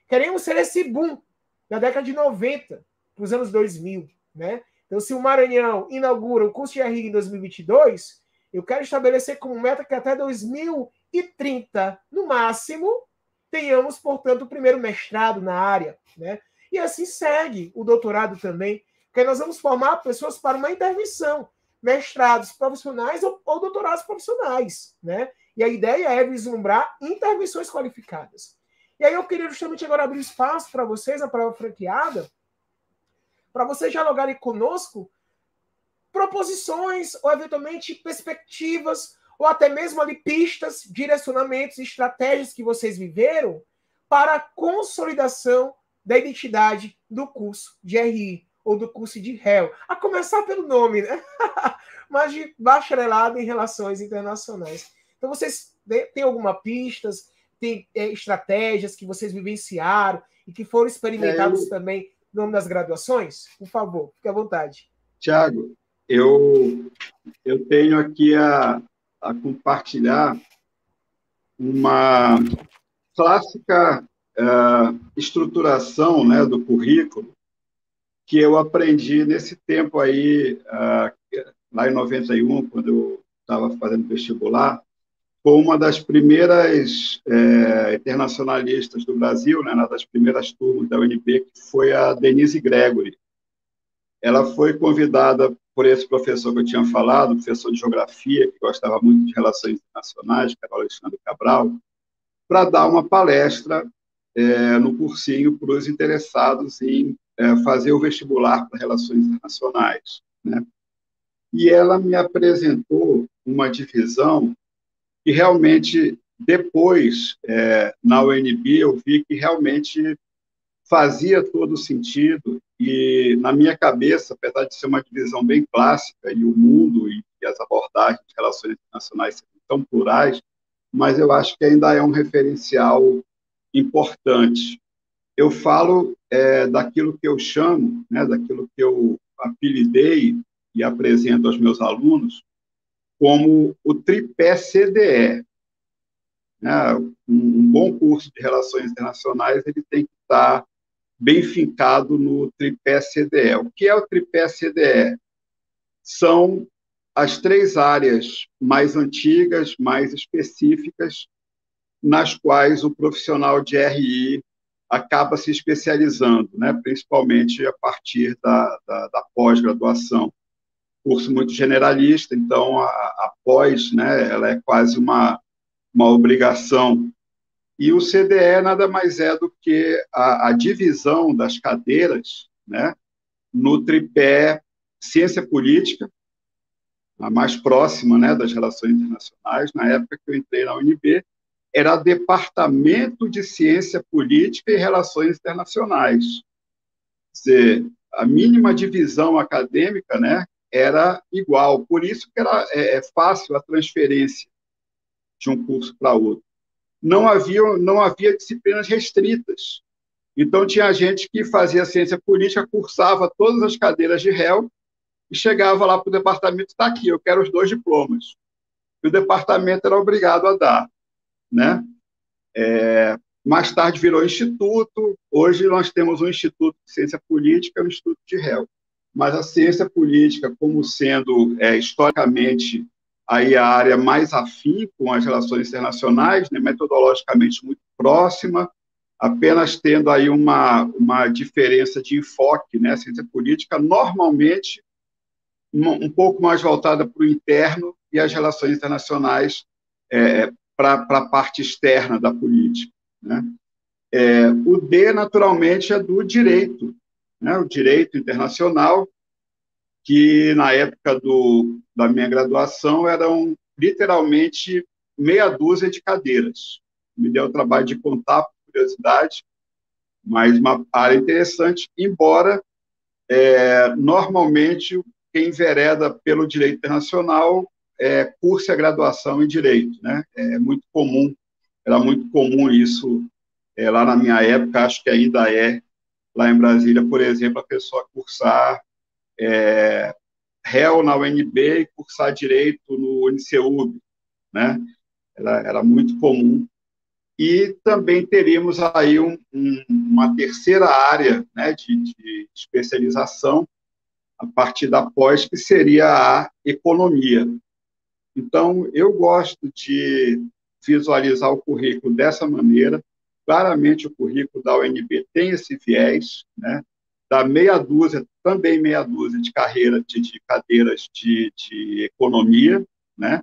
Queremos ser esse boom da década de 90 para os anos 2000, né? Então, se o Maranhão inaugura o curso de RI em 2022, eu quero estabelecer como meta que até 2030, no máximo, tenhamos, portanto, o primeiro mestrado na área, né? E assim segue o doutorado também, porque nós vamos formar pessoas para uma intervenção, mestrados profissionais ou doutorados profissionais, né? E a ideia é vislumbrar intervenções qualificadas. E aí eu queria justamente agora abrir espaço para vocês, a palavra franqueada, para vocês dialogarem conosco proposições ou, eventualmente, perspectivas ou até mesmo ali pistas, direcionamentos, estratégias que vocês viveram para a consolidação da identidade do curso de RI ou do curso de REL. A começar pelo nome, né? Mas de bacharelado em Relações Internacionais. Então, vocês têm alguma pistas, tem estratégias que vocês vivenciaram e que foram experimentados também no nome das graduações? Por favor, fique à vontade. Tiago, eu tenho aqui a compartilhar uma clássica estruturação, né, do currículo que eu aprendi nesse tempo aí, lá em 91, quando eu estava fazendo vestibular, com uma das primeiras internacionalistas do Brasil, né, uma das primeiras turmas da UNB, que foi a Denise Gregory. Ela foi convidada por esse professor que eu tinha falado, professor de geografia, que gostava muito de relações internacionais, que era o Alexandre Cabral, para dar uma palestra no cursinho para os interessados em fazer o vestibular para relações internacionais, né? E ela me apresentou uma divisão que realmente, depois, na UNB, eu vi que realmente fazia todo sentido e, na minha cabeça, apesar de ser uma divisão bem clássica, e o mundo e as abordagens de relações internacionais são tão plurais, mas eu acho que ainda é um referencial importante. Eu falo daquilo que eu chamo, né, daquilo que eu apelidei e apresento aos meus alunos como o tripé CDE. Né? Um bom curso de Relações Internacionais ele tem que estar bem fincado no tripé CDE. O que é o tripé CDE? São as três áreas mais antigas, mais específicas, nas quais o profissional de RI acaba se especializando, né? Principalmente a partir da pós-graduação. Curso muito generalista, então a pós, né, ela é quase uma obrigação. E o CDE nada mais é do que a divisão das cadeiras, né, no tripé ciência política, a mais próxima, né, das relações internacionais. Na época que eu entrei na UNB, era Departamento de Ciência Política e Relações Internacionais. Quer dizer, a mínima divisão acadêmica, né, era igual. Por isso que era fácil a transferência de um curso para outro. Não havia disciplinas restritas. Então, tinha gente que fazia ciência política, cursava todas as cadeiras de réu e chegava lá para o departamento, está aqui, eu quero os 2 diplomas. E o departamento era obrigado a dar, né? Mais tarde virou instituto, hoje nós temos um Instituto de Ciência Política e um Instituto de réu. Mas a ciência política, como sendo historicamente aí a área mais afim com as relações internacionais, né, metodologicamente muito próxima, apenas tendo aí uma diferença de enfoque, né? A ciência política normalmente um pouco mais voltada para o interno e as relações internacionais para a parte externa da política, né? O D, naturalmente, é do direito, né? O direito internacional, que na época da minha graduação eram literalmente meia dúzia de cadeiras. Me deu o trabalho de contar, por curiosidade, mas uma área interessante, embora normalmente quem envereda pelo direito internacional curse a graduação em direito, né? É muito comum, era muito comum isso lá na minha época, acho que ainda lá em Brasília, por exemplo, a pessoa cursar réu na UNB e cursar direito no UniCeub, né? Era muito comum. E também teríamos aí uma terceira área, né, de especialização a partir da pós, que seria a economia. Então, eu gosto de visualizar o currículo dessa maneira. Claramente, o currículo da UNB tem esse viés, né? Dá também meia dúzia de cadeiras de economia, né?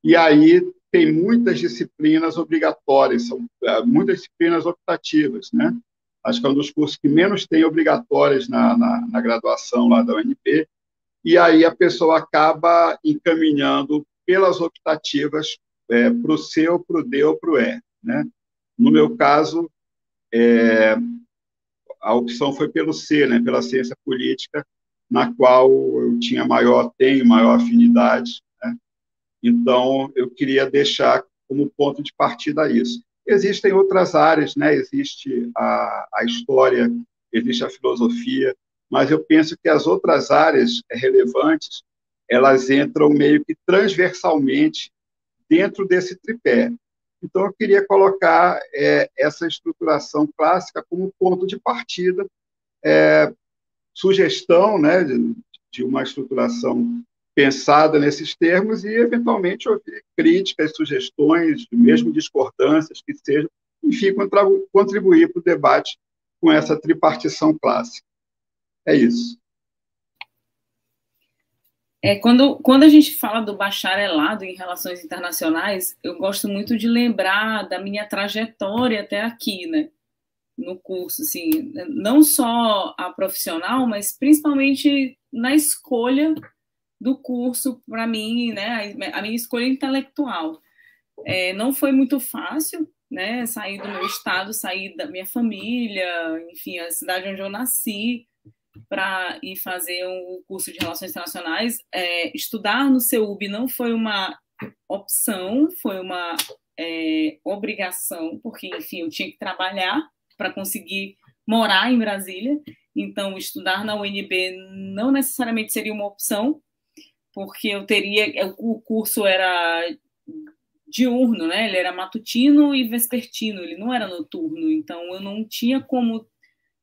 E aí tem muitas disciplinas obrigatórias, são muitas disciplinas optativas, né? Acho que é um dos cursos que menos tem obrigatórias na graduação lá da UNB, e aí a pessoa acaba encaminhando pelas optativas para o C, ou para o D, ou para o E, né? No meu caso, a opção foi pelo C, né? Pela ciência política, na qual eu tenho maior afinidade, né? Então, eu queria deixar como ponto de partida isso. Existem outras áreas, né? Existe a história, existe a filosofia, mas eu penso que as outras áreas relevantes, elas entram meio que transversalmente dentro desse tripé. Então, eu queria colocar essa estruturação clássica como ponto de partida, sugestão, né, de uma estruturação pensada nesses termos e, eventualmente, ouvir críticas, sugestões, mesmo discordâncias, que sejam, enfim, contribuir para o debate com essa tripartição clássica. É isso. Quando a gente fala do bacharelado em Relações Internacionais, eu gosto muito de lembrar da minha trajetória até aqui, né, no curso, assim, não só a profissional, mas principalmente na escolha do curso para mim, né, a minha escolha intelectual. Não foi muito fácil, né, sair do meu estado, sair da minha família, enfim, a cidade onde eu nasci, para ir fazer um curso de Relações Internacionais. Estudar no CEUB não foi uma opção, foi uma obrigação, porque, enfim, eu tinha que trabalhar para conseguir morar em Brasília. Então, estudar na UNB não necessariamente seria uma opção, porque o curso era diurno, né? Ele era matutino e vespertino, ele não era noturno. Então, eu não tinha como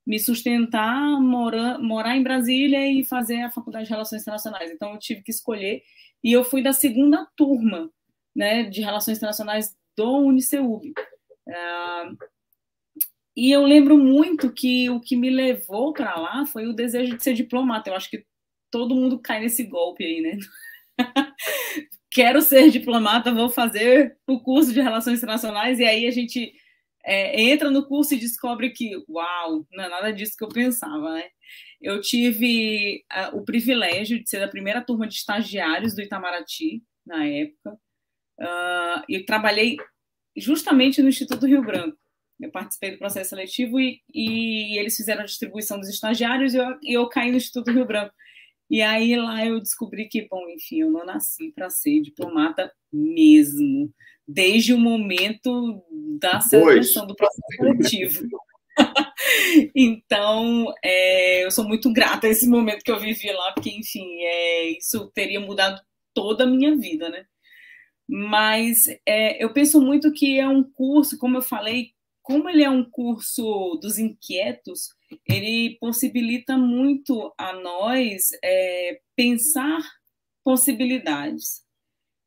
me sustentar, morar em Brasília e fazer a Faculdade de Relações Internacionais. Então, eu tive que escolher, e eu fui da segunda turma, né, de Relações Internacionais do UniCeub. E eu lembro muito que o que me levou para lá foi o desejo de ser diplomata. Eu acho que todo mundo cai nesse golpe aí, né? Quero ser diplomata, vou fazer o curso de Relações Internacionais, e aí a gente entra no curso e descobre que, uau, não é nada disso que eu pensava, né? Eu tive o privilégio de ser da primeira turma de estagiários do Itamaraty, na época, e trabalhei justamente no Instituto Rio Branco. Eu participei do processo seletivo e eles fizeram a distribuição dos estagiários e eu caí no Instituto Rio Branco. E aí lá eu descobri que, bom, enfim, eu não nasci para ser diplomata mesmo, desde o momento da seleção do processo seletivo. Então, eu sou muito grata a esse momento que eu vivi lá, porque, enfim, isso teria mudado toda a minha vida, né? Mas eu penso muito que é um curso, como eu falei, como ele é um curso dos inquietos, ele possibilita muito a nós pensar possibilidades.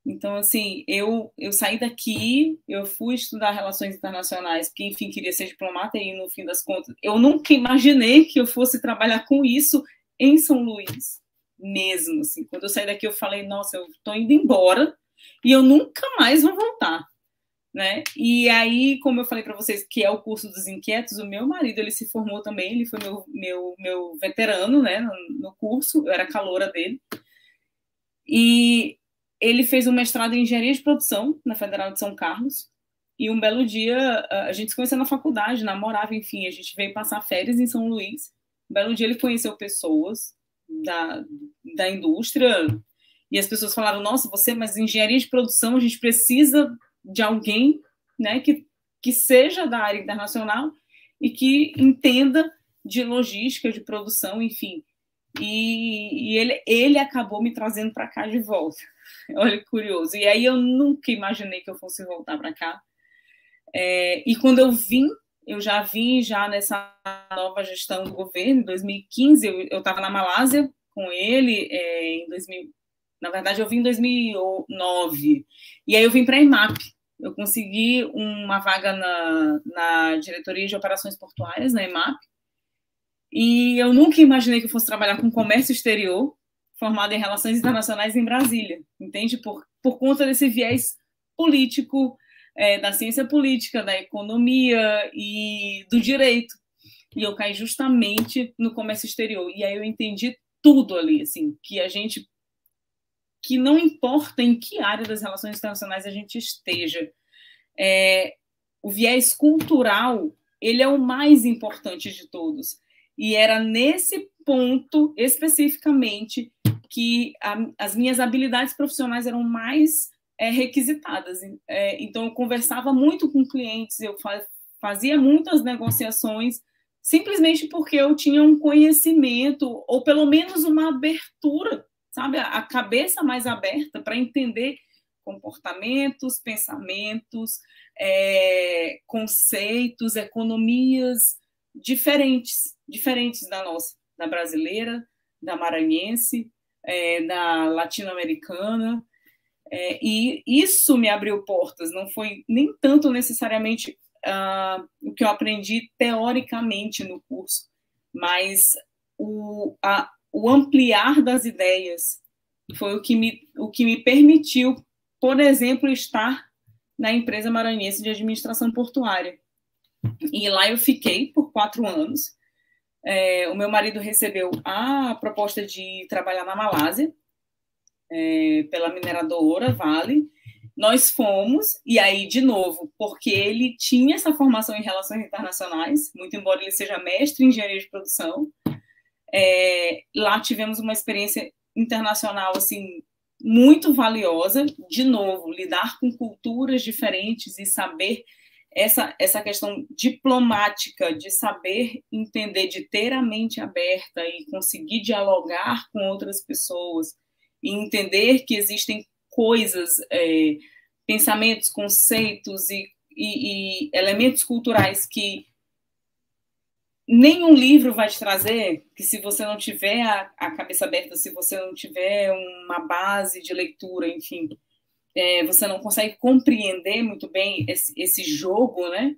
Então, assim, eu saí daqui, eu fui estudar Relações Internacionais, porque, enfim, queria ser diplomata, e, no fim das contas, eu nunca imaginei que eu fosse trabalhar com isso em São Luís, mesmo, assim. Quando eu saí daqui, eu falei, nossa, eu estou indo embora e eu nunca mais vou voltar, né? E aí, como eu falei para vocês, que é o curso dos inquietos, o meu marido, ele se formou também, ele foi meu veterano, né, no curso, eu era caloura dele, e ele fez um mestrado em engenharia de produção na Federal de São Carlos, e um belo dia, a gente se conheceu na faculdade, namorava, enfim, a gente veio passar férias em São Luís. Um belo dia ele conheceu pessoas da indústria, e as pessoas falaram, nossa, mas engenharia de produção, a gente precisa de alguém, né, que seja da área internacional e que entenda de logística, de produção, enfim. E ele acabou me trazendo para cá de volta. Olha que curioso. E aí eu nunca imaginei que eu fosse voltar para cá. E quando eu já vim nessa nova gestão do governo, em 2015, eu estava na Malásia com ele, na verdade eu vim em 2009, e aí eu vim para a EMAP, eu consegui uma vaga na diretoria de operações portuárias, na EMAP, e eu nunca imaginei que eu fosse trabalhar com comércio exterior, formado em relações internacionais em Brasília, entende? Por conta desse viés político, da ciência política, da economia e do direito. E eu caí justamente no comércio exterior. E aí eu entendi tudo ali, assim, que não importa em que área das relações internacionais a gente esteja, o viés cultural, ele é o mais importante de todos. E era nesse ponto, especificamente, que as minhas habilidades profissionais eram mais requisitadas. Então, eu conversava muito com clientes, eu fazia muitas negociações, simplesmente porque eu tinha um conhecimento, ou pelo menos uma abertura, sabe? A cabeça mais aberta para entender comportamentos, pensamentos, conceitos, economias diferentes da nossa, da brasileira, da maranhense, da latino-americana. E isso me abriu portas, não foi nem tanto necessariamente o que eu aprendi teoricamente no curso, mas o ampliar das ideias foi o que me permitiu, por exemplo, estar na empresa maranhense de administração portuária. E lá eu fiquei por 4 anos. O meu marido recebeu a proposta de trabalhar na Malásia, pela mineradora Vale. Nós fomos, e aí, de novo, porque ele tinha essa formação em relações internacionais, muito embora ele seja mestre em engenharia de produção, lá tivemos uma experiência internacional, assim, muito valiosa. De novo, lidar com culturas diferentes e saber essa questão diplomática, de saber entender, de ter a mente aberta e conseguir dialogar com outras pessoas, e entender que existem coisas, pensamentos, conceitos e elementos culturais que nenhum livro vai te trazer, que se você não tiver a cabeça aberta, se você não tiver uma base de leitura, enfim, você não consegue compreender muito bem esse jogo, né?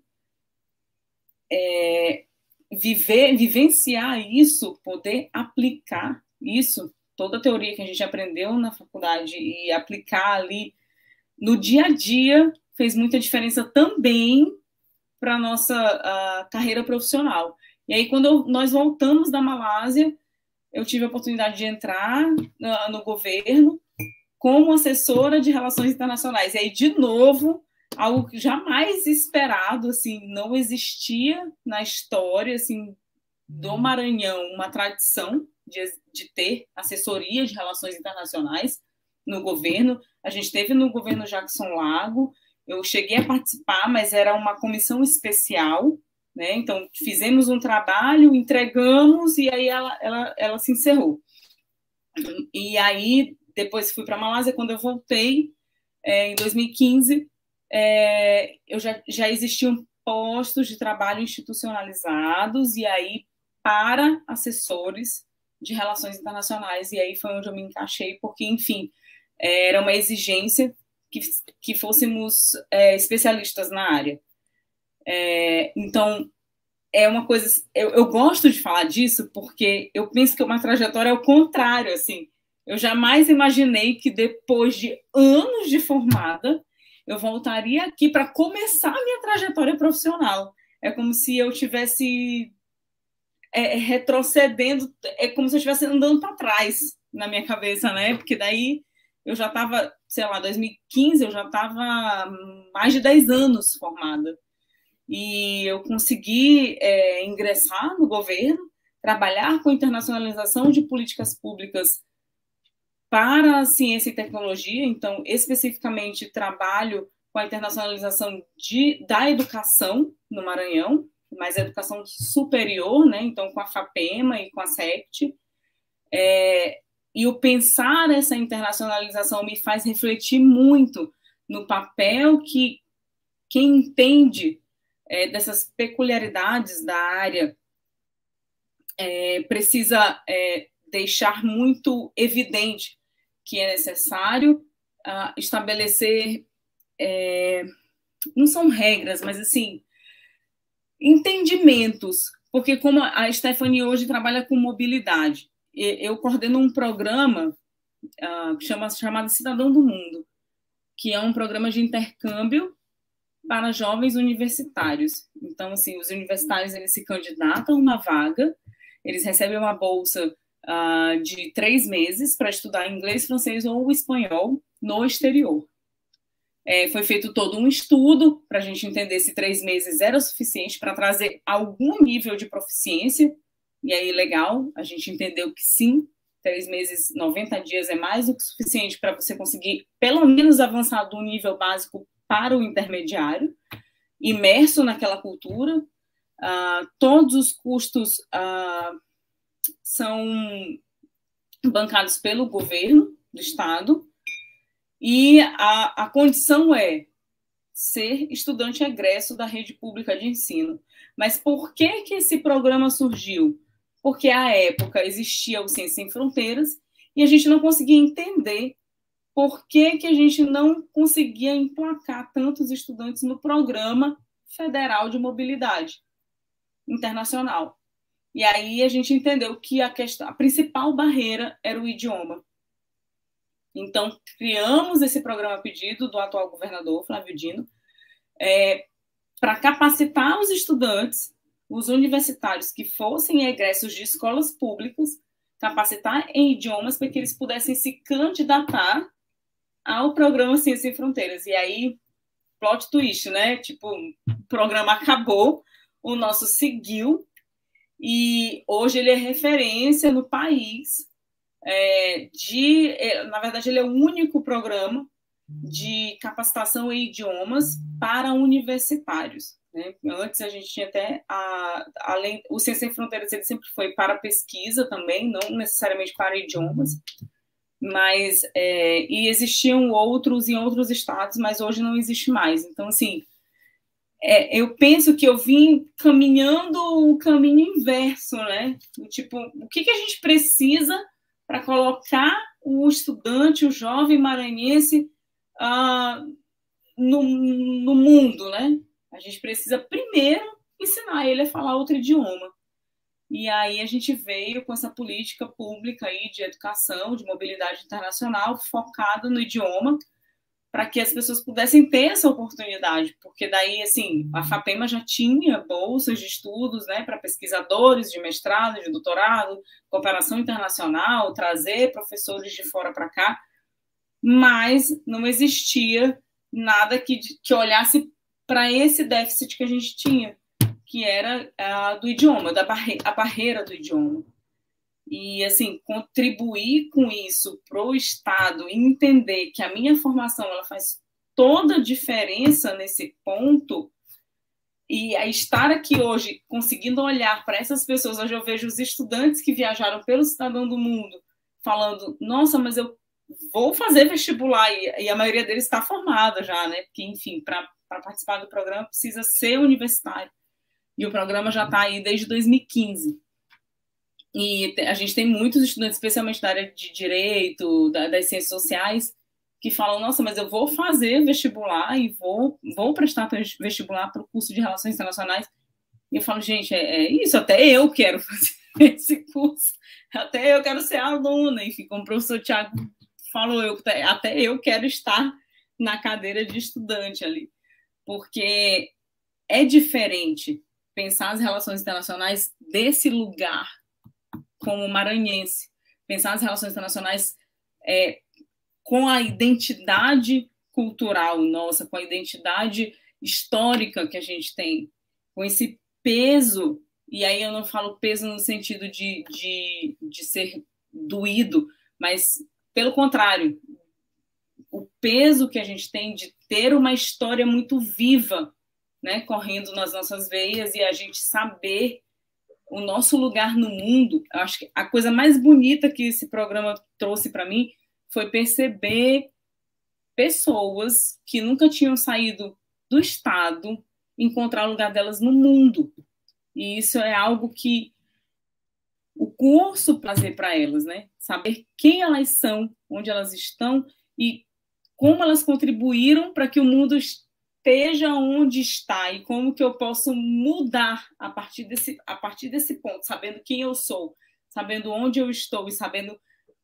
Vivenciar isso, poder aplicar isso, toda a teoria que a gente aprendeu na faculdade e aplicar ali no dia a dia fez muita diferença também para a nossa carreira profissional. E aí, quando nós voltamos da Malásia, eu tive a oportunidade de entrar no governo como assessora de relações internacionais. E aí, de novo, algo jamais esperado, assim, não existia na história, assim, do Maranhão uma tradição de ter assessoria de relações internacionais no governo. A gente teve no governo Jackson Lago, eu cheguei a participar, mas era uma comissão especial, né? Então, fizemos um trabalho, entregamos, e aí ela se encerrou. E aí, depois fui para a Malásia. Quando eu voltei, em 2015, já existiam postos de trabalho institucionalizados, e aí para assessores de relações internacionais, e aí foi onde eu me encaixei, porque, enfim, era uma exigência que fôssemos especialistas na área. Então, é uma coisa... Eu gosto de falar disso, porque eu penso que uma trajetória é o contrário, assim. Eu jamais imaginei que depois de anos de formada, eu voltaria aqui para começar a minha trajetória profissional. É como se eu estivesse retrocedendo, é como se eu estivesse andando para trás na minha cabeça, né? Porque daí eu já estava, sei lá, 2015, eu já estava mais de 10 anos formada. E eu consegui ingressar no governo, trabalhar com internacionalização de políticas públicas para a ciência e tecnologia. Então, especificamente, trabalho com a internacionalização da educação no Maranhão, mas a educação superior, né? Então, com a FAPEMA e com a SECT. E o pensar essa internacionalização me faz refletir muito no papel que quem entende dessas peculiaridades da área precisa deixar muito evidente que é necessário estabelecer, não são regras, mas assim, entendimentos, porque como a Stephanie hoje trabalha com mobilidade, eu coordeno um programa chamado Cidadão do Mundo, que é um programa de intercâmbio para jovens universitários. Então, assim, os universitários eles se candidatam a uma vaga, eles recebem uma bolsa de 3 meses para estudar inglês, francês ou espanhol no exterior. Foi feito todo um estudo para a gente entender se 3 meses era suficiente para trazer algum nível de proficiência, e aí, legal, a gente entendeu que sim, 3 meses, 90 dias é mais do que suficiente para você conseguir, pelo menos, avançar do nível básico para o intermediário, imerso naquela cultura. Todos os custos são bancados pelo governo do estado, e a condição é ser estudante egresso da rede pública de ensino. Mas por que esse programa surgiu? Porque à época existia o Ciência Sem Fronteiras e a gente não conseguia entender por que a gente não conseguia emplacar tantos estudantes no Programa Federal de Mobilidade Internacional. E aí a gente entendeu que a principal barreira era o idioma. Então, criamos esse programa a pedido do atual governador, Flávio Dino, para capacitar os estudantes, os universitários que fossem egressos de escolas públicas, capacitar em idiomas para que eles pudessem se candidatar ao programa Ciência Sem Fronteiras. E aí, plot twist, né? Tipo, o programa acabou, o nosso seguiu, e hoje ele é referência no país. Na verdade, ele é o único programa de capacitação em idiomas para universitários, né? Antes a gente tinha até, além, o Ciência Sem Fronteiras ele sempre foi para pesquisa também, não necessariamente para idiomas, mas e existiam outros em outros estados, mas hoje não existe mais. Então, assim, eu penso que eu vim caminhando o caminho inverso, né? Tipo, o que a gente precisa para colocar o estudante, o jovem maranhense no mundo, né? A gente precisa primeiro ensinar ele a falar outro idioma. E aí a gente veio com essa política pública aí de educação, de mobilidade internacional, focada no idioma, para que as pessoas pudessem ter essa oportunidade, porque daí, assim, a FAPEMA já tinha bolsas de estudos, né, para pesquisadores de mestrado, de doutorado, cooperação internacional, trazer professores de fora para cá, mas não existia nada que olhasse para esse déficit que a gente tinha, que era do idioma, a barreira do idioma. E, assim, contribuir com isso para o Estado e entender que a minha formação ela faz toda a diferença nesse ponto, e a estar aqui hoje conseguindo olhar para essas pessoas, hoje eu vejo os estudantes que viajaram pelo Cidadão do Mundo falando, nossa, mas eu vou fazer vestibular, e a maioria deles está formada já, né? Porque, enfim, para participar do programa precisa ser universitário. E o programa já está aí desde 2015. E a gente tem muitos estudantes, especialmente da área de direito, das ciências sociais, que falam, nossa, mas eu vou fazer vestibular e vou prestar vestibular para o curso de Relações Internacionais. E eu falo, gente, é isso, até eu quero fazer esse curso. Até eu quero ser aluna, enfim, como o professor Tiago falou, até eu quero estar na cadeira de estudante ali, porque é diferente pensar as relações internacionais desse lugar como maranhense, pensar as relações internacionais com a identidade cultural nossa, com a identidade histórica que a gente tem, com esse peso, e aí eu não falo peso no sentido de ser doído, mas pelo contrário, o peso que a gente tem de ter uma história muito viva, né, correndo nas nossas veias, e a gente saber o nosso lugar no mundo. Eu acho que a coisa mais bonita que esse programa trouxe para mim foi perceber pessoas que nunca tinham saído do Estado, encontrar o lugar delas no mundo. E isso é algo que o curso trazer para elas, né? Saber quem elas são, onde elas estão e como elas contribuíram para que o mundo esteja onde está e como que eu posso mudar a partir desse ponto, sabendo quem eu sou, sabendo onde eu estou e sabendo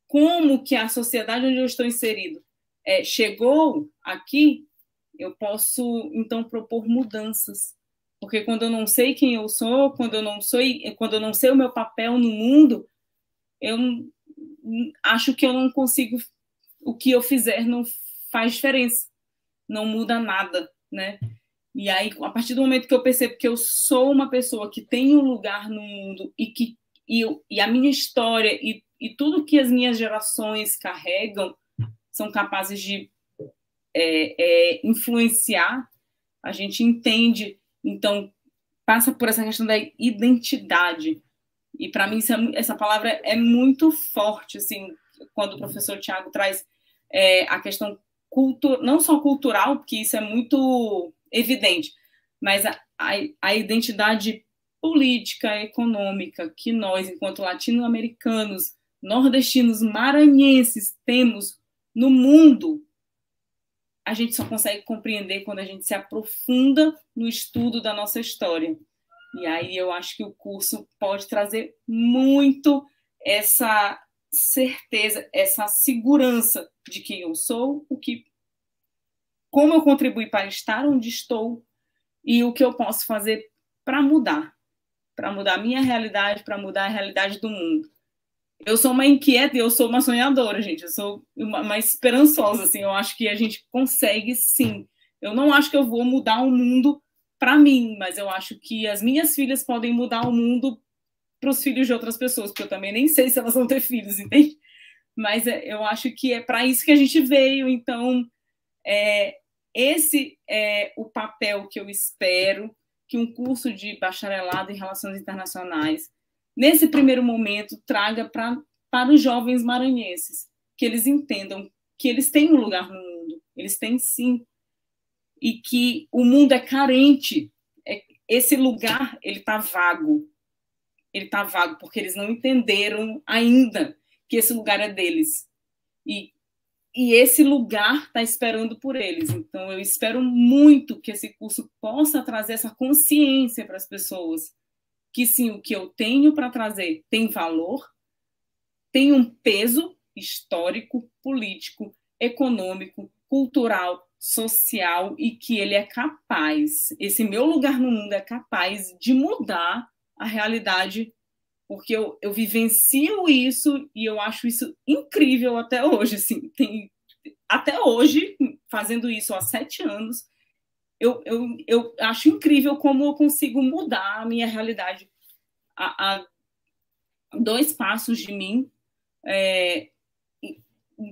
como que a sociedade onde eu estou inserido chegou aqui, eu posso, então, propor mudanças. Porque quando eu não sei quem eu sou, quando eu não sei o meu papel no mundo, eu acho que eu não consigo, o que eu fizer não faz diferença, não muda nada, né? E aí, a partir do momento que eu percebo que eu sou uma pessoa que tem um lugar no mundo e a minha história e tudo que as minhas gerações carregam são capazes de influenciar, a gente entende, então passa por essa questão da identidade. E para mim essa palavra é muito forte, assim, quando o professor Tiago traz a questão não só cultural, porque isso é muito evidente, mas a identidade política, econômica que nós, enquanto latino-americanos, nordestinos, maranhenses, temos no mundo, a gente só consegue compreender quando a gente se aprofunda no estudo da nossa história. E aí eu acho que o curso pode trazer muito essa certeza, essa segurança de quem eu sou, como eu contribuí para estar onde estou e o que eu posso fazer para mudar a minha realidade, para mudar a realidade do mundo. Eu sou uma inquieta e eu sou uma sonhadora, gente. Eu sou uma esperançosa, assim. Eu acho que a gente consegue, sim. Eu não acho que eu vou mudar o mundo para mim, mas eu acho que as minhas filhas podem mudar o mundo para os filhos de outras pessoas, porque eu também nem sei se elas vão ter filhos, entende? Mas eu acho que é para isso que a gente veio. Então, esse é o papel que eu espero que um curso de bacharelado em Relações Internacionais, nesse primeiro momento, traga para os jovens maranhenses, que eles entendam que eles têm um lugar no mundo, eles têm sim, e que o mundo é carente. Esse lugar, ele está vago, porque eles não entenderam ainda que esse lugar é deles, e esse lugar está esperando por eles. Então, eu espero muito que esse curso possa trazer essa consciência para as pessoas, que sim, o que eu tenho para trazer tem valor, tem um peso histórico, político, econômico, cultural, social, e que ele é capaz, esse meu lugar no mundo é capaz de mudar a realidade, porque eu vivencio isso e eu acho isso incrível até hoje. Assim, até hoje, fazendo isso há 7 anos, eu acho incrível como eu consigo mudar a minha realidade a 2 passos de mim,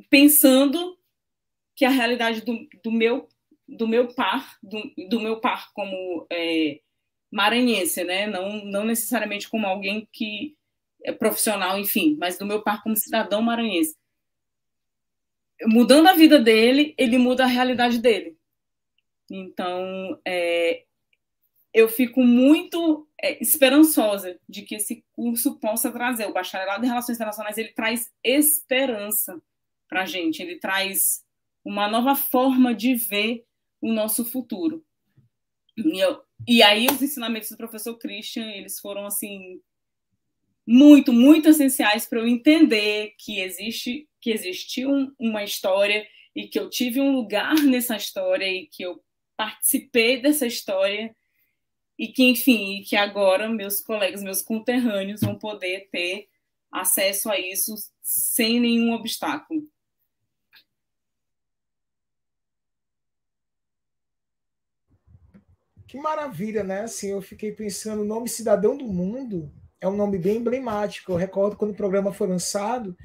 pensando que a realidade do meu par como maranhense, né? Não necessariamente como alguém que é profissional, enfim, mas do meu par como cidadão maranhense. Mudando a vida dele, ele muda a realidade dele. Então, eu fico muito esperançosa de que esse curso possa trazer. O Bacharelado em Relações Internacionais, ele traz esperança para a gente, ele traz uma nova forma de ver o nosso futuro. E aí os ensinamentos do professor Christian, eles foram assim muito, muito essenciais para eu entender que existiu uma história e que eu tive um lugar nessa história e que eu participei dessa história e que, enfim, que agora meus colegas, meus conterrâneos vão poder ter acesso a isso sem nenhum obstáculo. Que maravilha, né? Assim, eu fiquei pensando, o nome Cidadão do Mundo é um nome bem emblemático. Eu recordo quando o programa foi lançado,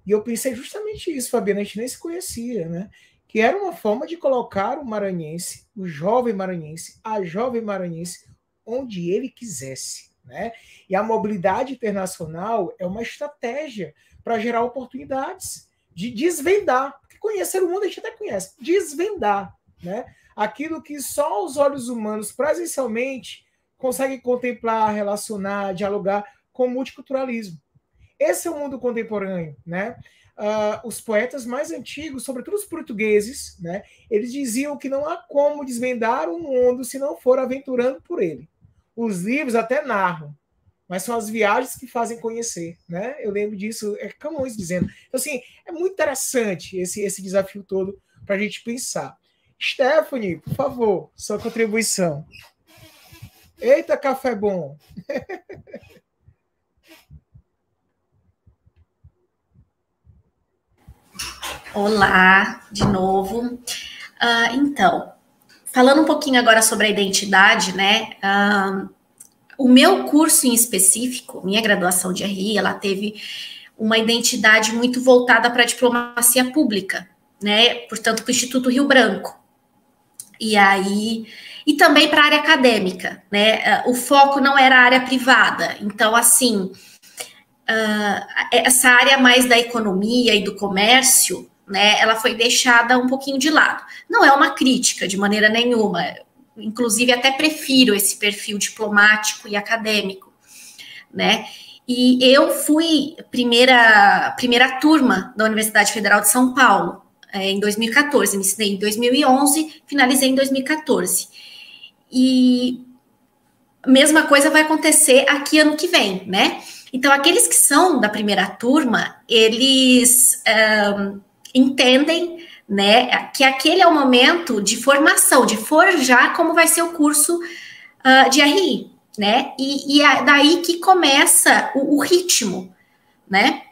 e eu pensei justamente isso, Fabiana, a gente nem se conhecia, né? Que era uma forma de colocar o maranhense, o jovem maranhense, a jovem maranhense, onde ele quisesse, né? E a mobilidade internacional é uma estratégia para gerar oportunidades, de desvendar, porque conhecer o mundo a gente até conhece, desvendar, né? Aquilo que só os olhos humanos presencialmente conseguem contemplar, relacionar, dialogar com o multiculturalismo. Esse é o mundo contemporâneo, né? Os poetas mais antigos, sobretudo os portugueses, né? Eles diziam que não há como desvendar o mundo se não for aventurando por ele. Os livros até narram, mas são as viagens que fazem conhecer, né? Eu lembro disso, é Camões dizendo. Então, assim, é muito interessante esse desafio todo para a gente pensar. Stephanie, por favor, sua contribuição. Eita, café bom! Olá, de novo. Então, falando um pouquinho agora sobre a identidade, né? O meu curso em específico, minha graduação de RI, ela teve uma identidade muito voltada para a diplomacia pública, né? Portanto, para o Instituto Rio Branco. E também para a área acadêmica, né? O foco não era a área privada. Então, assim, essa área mais da economia e do comércio, né? Ela foi deixada um pouquinho de lado. Não é uma crítica de maneira nenhuma. Inclusive, até prefiro esse perfil diplomático e acadêmico, né? E eu fui primeira turma da Universidade Federal de São Paulo, em 2014, me ensinei em 2011, finalizei em 2014. E a mesma coisa vai acontecer aqui ano que vem, né? Então, aqueles que são da primeira turma, eles entendem, né, que aquele é o momento de formação, de forjar como vai ser o curso de RI, né? E é daí que começa o ritmo, né?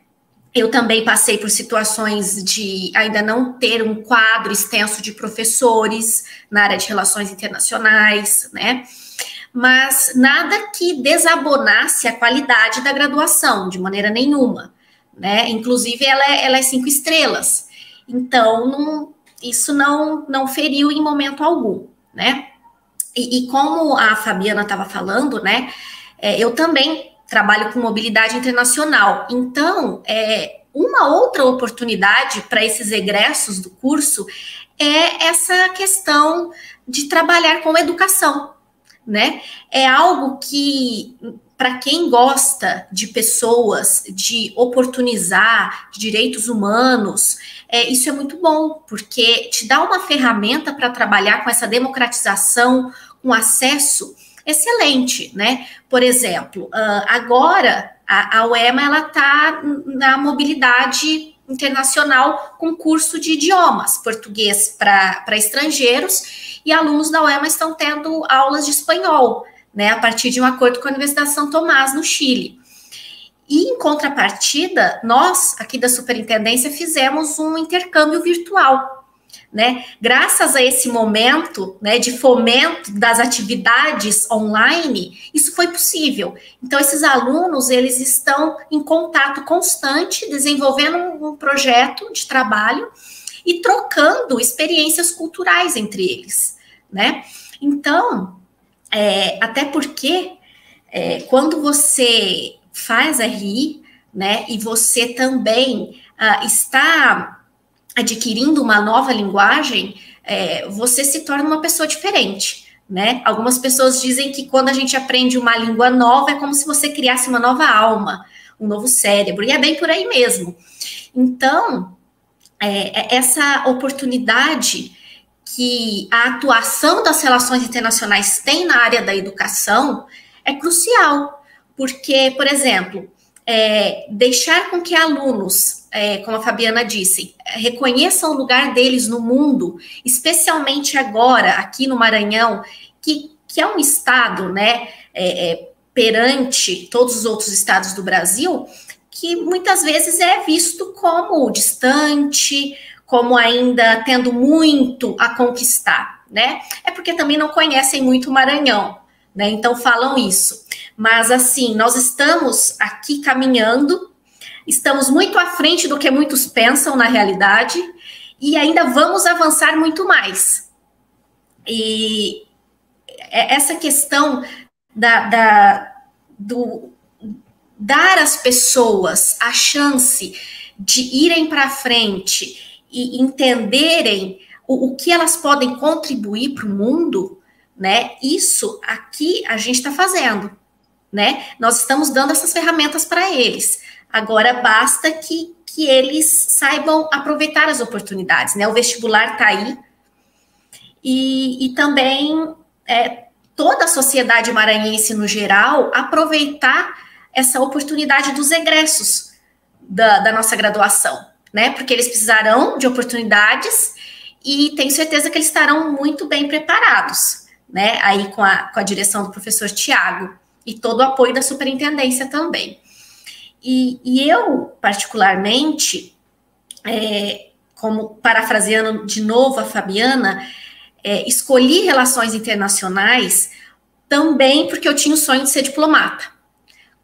Eu também passei por situações de ainda não ter um quadro extenso de professores na área de relações internacionais, né? Mas nada que desabonasse a qualidade da graduação, de maneira nenhuma, né? Inclusive, ela é 5 estrelas. Então, isso não feriu em momento algum, né? E como a Fabiana estava falando, né? Eu também trabalho com mobilidade internacional. Então, uma outra oportunidade para esses egressos do curso é essa questão de trabalhar com educação, né? É algo que, para quem gosta de pessoas, de oportunizar de direitos humanos, isso é muito bom, porque te dá uma ferramenta para trabalhar com essa democratização, com acesso excelente, né? Por exemplo, agora a UEMA ela está na mobilidade internacional com curso de idiomas, português para estrangeiros, e alunos da UEMA estão tendo aulas de espanhol, né? A partir de um acordo com a Universidade de São Tomás, no Chile. E, em contrapartida, nós, aqui da Superintendência, fizemos um intercâmbio virtual, né? Graças a esse momento, né, de fomento das atividades online, isso foi possível. Então, esses alunos, eles estão em contato constante, desenvolvendo um projeto de trabalho e trocando experiências culturais entre eles, né? Então, até porque quando você faz RI, né, e você também está adquirindo uma nova linguagem, você se torna uma pessoa diferente, né? Algumas pessoas dizem que quando a gente aprende uma língua nova, é como se você criasse uma nova alma, um novo cérebro, e é bem por aí mesmo. Então, essa oportunidade que a atuação das relações internacionais tem na área da educação é crucial, porque, por exemplo, deixar com que alunos, como a Fabiana disse, reconheçam o lugar deles no mundo, especialmente agora, aqui no Maranhão, que é um estado, né, perante todos os outros estados do Brasil, que muitas vezes é visto como distante, como ainda tendo muito a conquistar, né? É porque também não conhecem muito o Maranhão, né? Então falam isso. Mas assim, nós estamos aqui caminhando, estamos muito à frente do que muitos pensam na realidade, e ainda vamos avançar muito mais. E essa questão do dar às pessoas a chance de irem para frente e entenderem o que elas podem contribuir para o mundo, né? Isso aqui a gente está fazendo, né? Nós estamos dando essas ferramentas para eles. Agora basta que eles saibam aproveitar as oportunidades, né? O vestibular está aí e também toda a sociedade maranhense no geral aproveitar essa oportunidade dos egressos da nossa graduação, né? Porque eles precisarão de oportunidades e tenho certeza que eles estarão muito bem preparados, né? Aí com a direção do professor Tiago e todo o apoio da superintendência também. E eu, particularmente, como parafraseando de novo a Fabiana, escolhi relações internacionais também porque eu tinha o sonho de ser diplomata.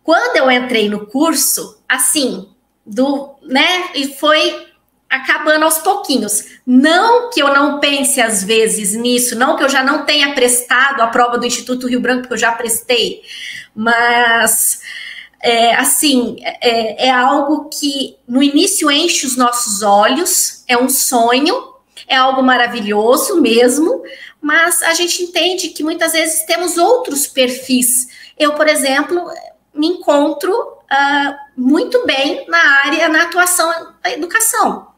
Quando eu entrei no curso, assim, né, e foi acabando aos pouquinhos. Não que eu não pense às vezes nisso, não que eu já não tenha prestado a prova do Instituto Rio Branco, porque eu já prestei, mas assim, é algo que no início enche os nossos olhos, é um sonho, é algo maravilhoso mesmo, mas a gente entende que muitas vezes temos outros perfis. Eu, por exemplo, me encontro muito bem na atuação da educação,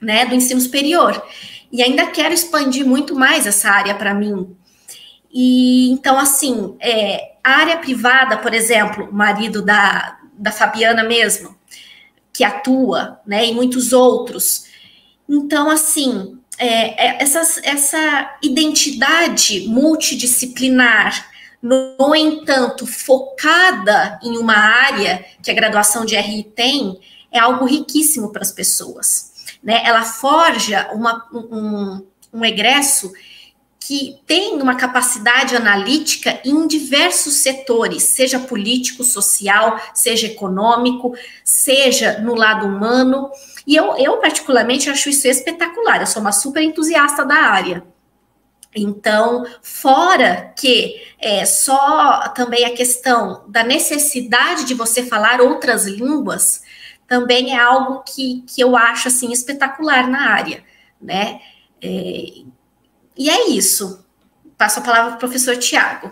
né, do ensino superior, e ainda quero expandir muito mais essa área para mim. E então, assim, a área privada, por exemplo, o marido da Fabiana mesmo, que atua, né, e muitos outros. Então, assim, essa identidade multidisciplinar, no entanto, focada em uma área que a graduação de RI tem, é algo riquíssimo para as pessoas, né? Ela forja um egresso que tem uma capacidade analítica em diversos setores, seja político, social, seja econômico, seja no lado humano. E eu particularmente acho isso espetacular, eu sou uma super entusiasta da área. Então, fora que só também a questão da necessidade de você falar outras línguas, também é algo que eu acho, assim, espetacular na área, né? E é isso. Passo a palavra para o professor Tiago.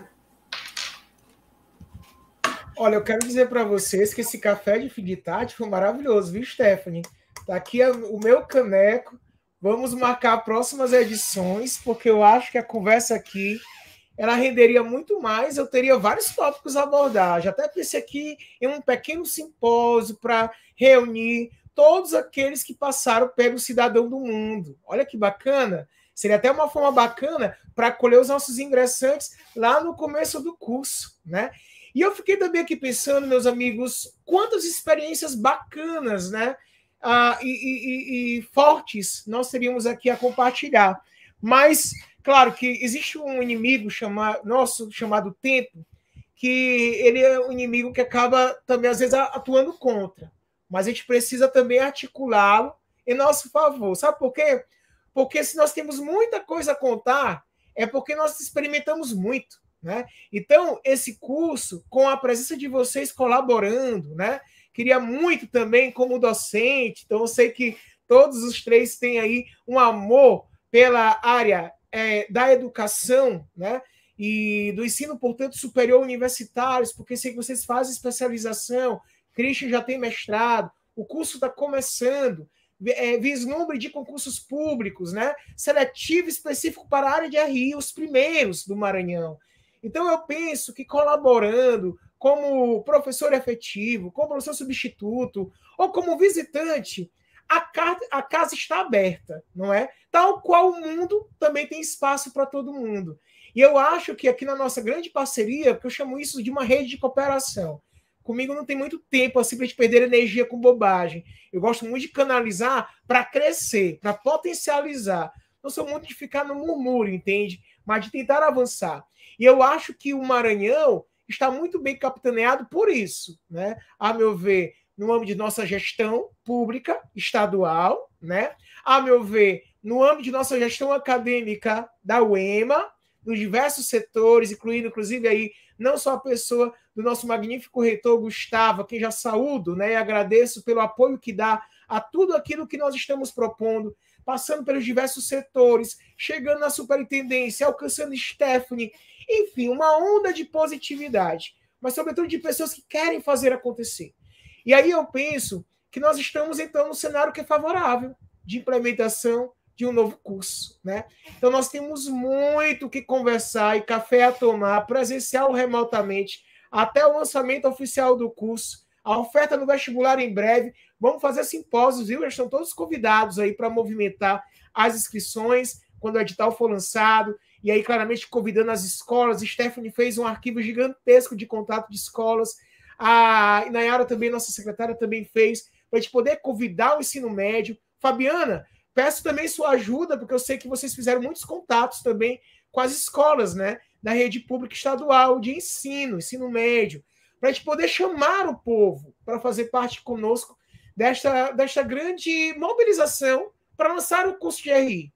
Olha, eu quero dizer para vocês que esse café de fim de tarde foi maravilhoso, viu, Stephanie? Tá aqui o meu caneco. Vamos marcar próximas edições, porque eu acho que a conversa aqui ela renderia muito mais. Eu teria vários tópicos a abordar. Já até pensei aqui em um pequeno simpósio para reunir todos aqueles que passaram pelo Cidadão do Mundo. Olha que bacana. Seria até uma forma bacana para acolher os nossos ingressantes lá no começo do curso, né? E eu fiquei também aqui pensando, meus amigos, quantas experiências bacanas, né? E fortes nós teríamos aqui a compartilhar. Mas, claro que existe um inimigo nosso chamado tempo, que ele é um inimigo que acaba também, às vezes, atuando contra. Mas a gente precisa também articulá-lo em nosso favor. Sabe por quê? Porque se nós temos muita coisa a contar, é porque nós experimentamos muito, né? Então, esse curso, com a presença de vocês colaborando, né? Queria muito também como docente, então eu sei que todos os três têm aí um amor pela área da educação, né? E do ensino, portanto, superior universitários, porque sei que vocês fazem especialização, Christian já tem mestrado, o curso está começando, vislumbre de concursos públicos, né? Seletivo específico para a área de RI, os primeiros do Maranhão. Então, eu penso que colaborando como professor efetivo, como professor substituto, ou como visitante, a casa está aberta, não é? Tal qual o mundo também tem espaço para todo mundo. E eu acho que aqui na nossa grande parceria, porque eu chamo isso de uma rede de cooperação, comigo não tem muito tempo assim para a gente perder energia com bobagem. Eu gosto muito de canalizar para crescer, para potencializar. Não sou muito de ficar no murmúrio, entende? Mas de tentar avançar. E eu acho que o Maranhão está muito bem capitaneado por isso, né? A meu ver, no âmbito de nossa gestão pública, estadual, né? A meu ver, no âmbito de nossa gestão acadêmica da UEMA, nos diversos setores, incluindo, inclusive, aí, não só a pessoa do nosso magnífico reitor Gustavo, a quem já saúdo, né? E agradeço pelo apoio que dá a tudo aquilo que nós estamos propondo, passando pelos diversos setores, chegando na superintendência, alcançando Stephanie, enfim, uma onda de positividade, mas sobretudo de pessoas que querem fazer acontecer. E aí eu penso que nós estamos, então, num cenário que é favorável de implementação de um novo curso, né? Então nós temos muito o que conversar e café a tomar, presencial ou remotamente, até o lançamento oficial do curso, a oferta no vestibular em breve. Vamos fazer simpósios, viu? Eles estão todos convidados aí para movimentar as inscrições quando o edital for lançado. E aí, claramente, convidando as escolas. Stephanie fez um arquivo gigantesco de contato de escolas. A Nayara também, nossa secretária, também fez, para a gente poder convidar o ensino médio. Fabiana, peço também sua ajuda, porque eu sei que vocês fizeram muitos contatos também com as escolas, né? Da rede pública estadual de ensino médio, para a gente poder chamar o povo para fazer parte conosco desta grande mobilização para lançar o curso de RI.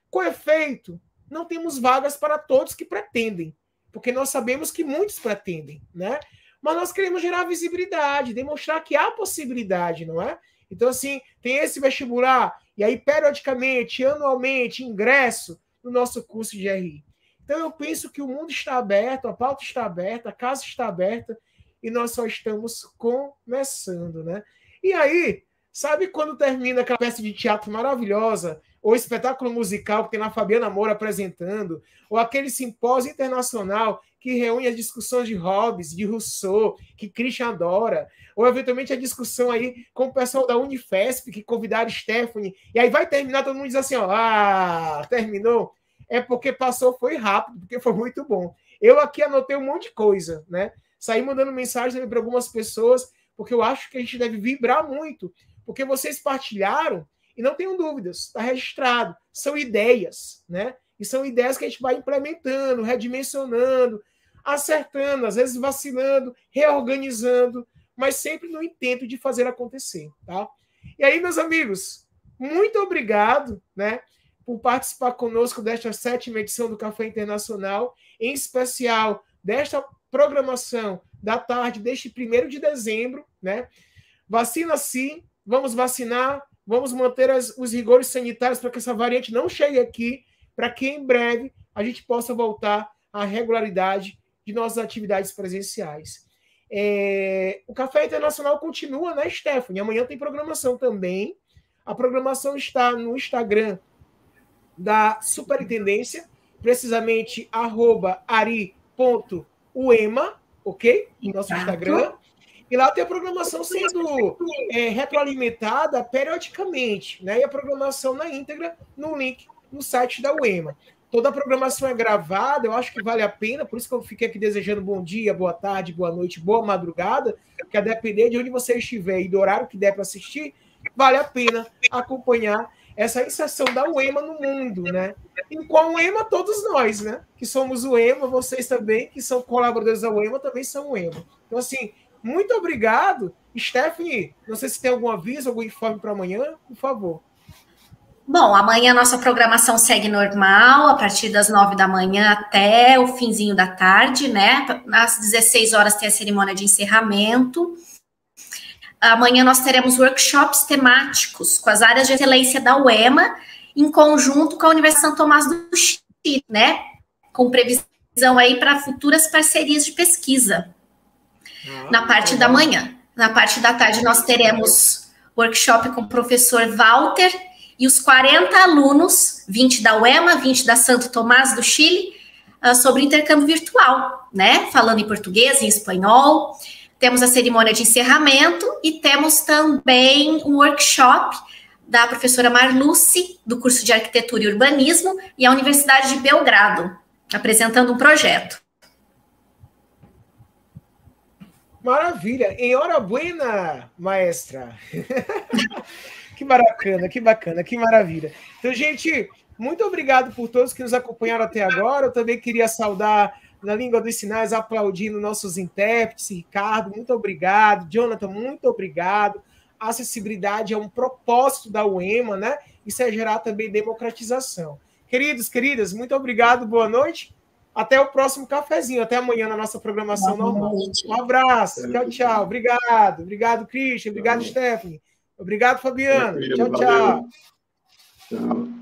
Com efeito, não temos vagas para todos que pretendem, porque nós sabemos que muitos pretendem, né? Mas nós queremos gerar visibilidade, demonstrar que há possibilidade, não é? Então, assim, tem esse vestibular, e aí, periodicamente, anualmente, ingresso no nosso curso de RI. Então, eu penso que o mundo está aberto, a pauta está aberta, a casa está aberta, e nós só estamos começando, né? E aí, sabe quando termina aquela peça de teatro maravilhosa, ou espetáculo musical que tem lá Fabiana Moura apresentando, ou aquele simpósio internacional que reúne as discussões de Hobbes, de Rousseau, que Christian adora, ou eventualmente a discussão aí com o pessoal da Unifesp, que convidaram Stephanie, e aí vai terminar, todo mundo diz assim, ó, terminou? É porque passou, foi rápido, porque foi muito bom. Eu aqui anotei um monte de coisa, né? Saí mandando mensagem para algumas pessoas, porque eu acho que a gente deve vibrar muito, porque vocês partilharam, e não tenham dúvidas, está registrado, são ideias, né? E são ideias que a gente vai implementando, redimensionando, acertando, às vezes vacilando, reorganizando, mas sempre no intento de fazer acontecer, tá? E aí, meus amigos, muito obrigado, né, por participar conosco desta 7ª edição do Café Internacional, em especial desta programação da tarde deste 1º de dezembro, né? Vacina sim, vamos vacinar, vamos manter os rigores sanitários para que essa variante não chegue aqui, para que em breve a gente possa voltar à regularidade de nossas atividades presenciais. O Café Internacional continua, né, Stephanie? Amanhã tem programação também. A programação está no Instagram da Superintendência, precisamente @ari.uema, ok? No nosso Instagram. E lá tem a programação sendo retroalimentada periodicamente, né? E a programação na íntegra no link no site da UEMA. Toda a programação é gravada, eu acho que vale a pena, por isso que eu fiquei aqui desejando bom dia, boa tarde, boa noite, boa madrugada, porque a depender de onde você estiver e do horário que der para assistir, vale a pena acompanhar essa inserção da UEMA no mundo, né? E com a UEMA, todos nós, né? Que somos UEMA, vocês também, que são colaboradores da UEMA, também são UEMA. Então, assim, muito obrigado. Stephanie, não sei se tem algum aviso, algum informe para amanhã, por favor. Bom, amanhã nossa programação segue normal, a partir das 9 da manhã até o finzinho da tarde, né? Às 16 horas tem a cerimônia de encerramento. Amanhã nós teremos workshops temáticos com as áreas de excelência da UEMA, em conjunto com a Universidade Santo Tomás do Chile, né? Com previsão aí para futuras parcerias de pesquisa. Na parte da manhã. Na parte da tarde nós teremos workshop com o professor Walter e os 40 alunos, 20 da UEMA, 20 da Santo Tomás do Chile, sobre intercâmbio virtual, né? Falando em português, em espanhol. Temos a cerimônia de encerramento e temos também um workshop da professora Marluce, do curso de Arquitetura e Urbanismo, e a Universidade de Belgrado, apresentando um projeto. Maravilha! Enhorabuena, maestra! Que bacana, que bacana, que maravilha. Então, gente, muito obrigado por todos que nos acompanharam até agora. Eu também queria saudar, na língua dos sinais, aplaudindo nossos intérpretes. Ricardo, muito obrigado. Jonathan, muito obrigado. A acessibilidade é um propósito da UEMA, né? Isso é gerar também democratização. Queridos, queridas, muito obrigado, boa noite. Até o próximo cafezinho, até amanhã na nossa programação normal. Um abraço, tchau, tchau. Obrigado, obrigado, Christian, obrigado, Stephanie. Obrigado, Fabiano. Tchau, tchau. Tchau.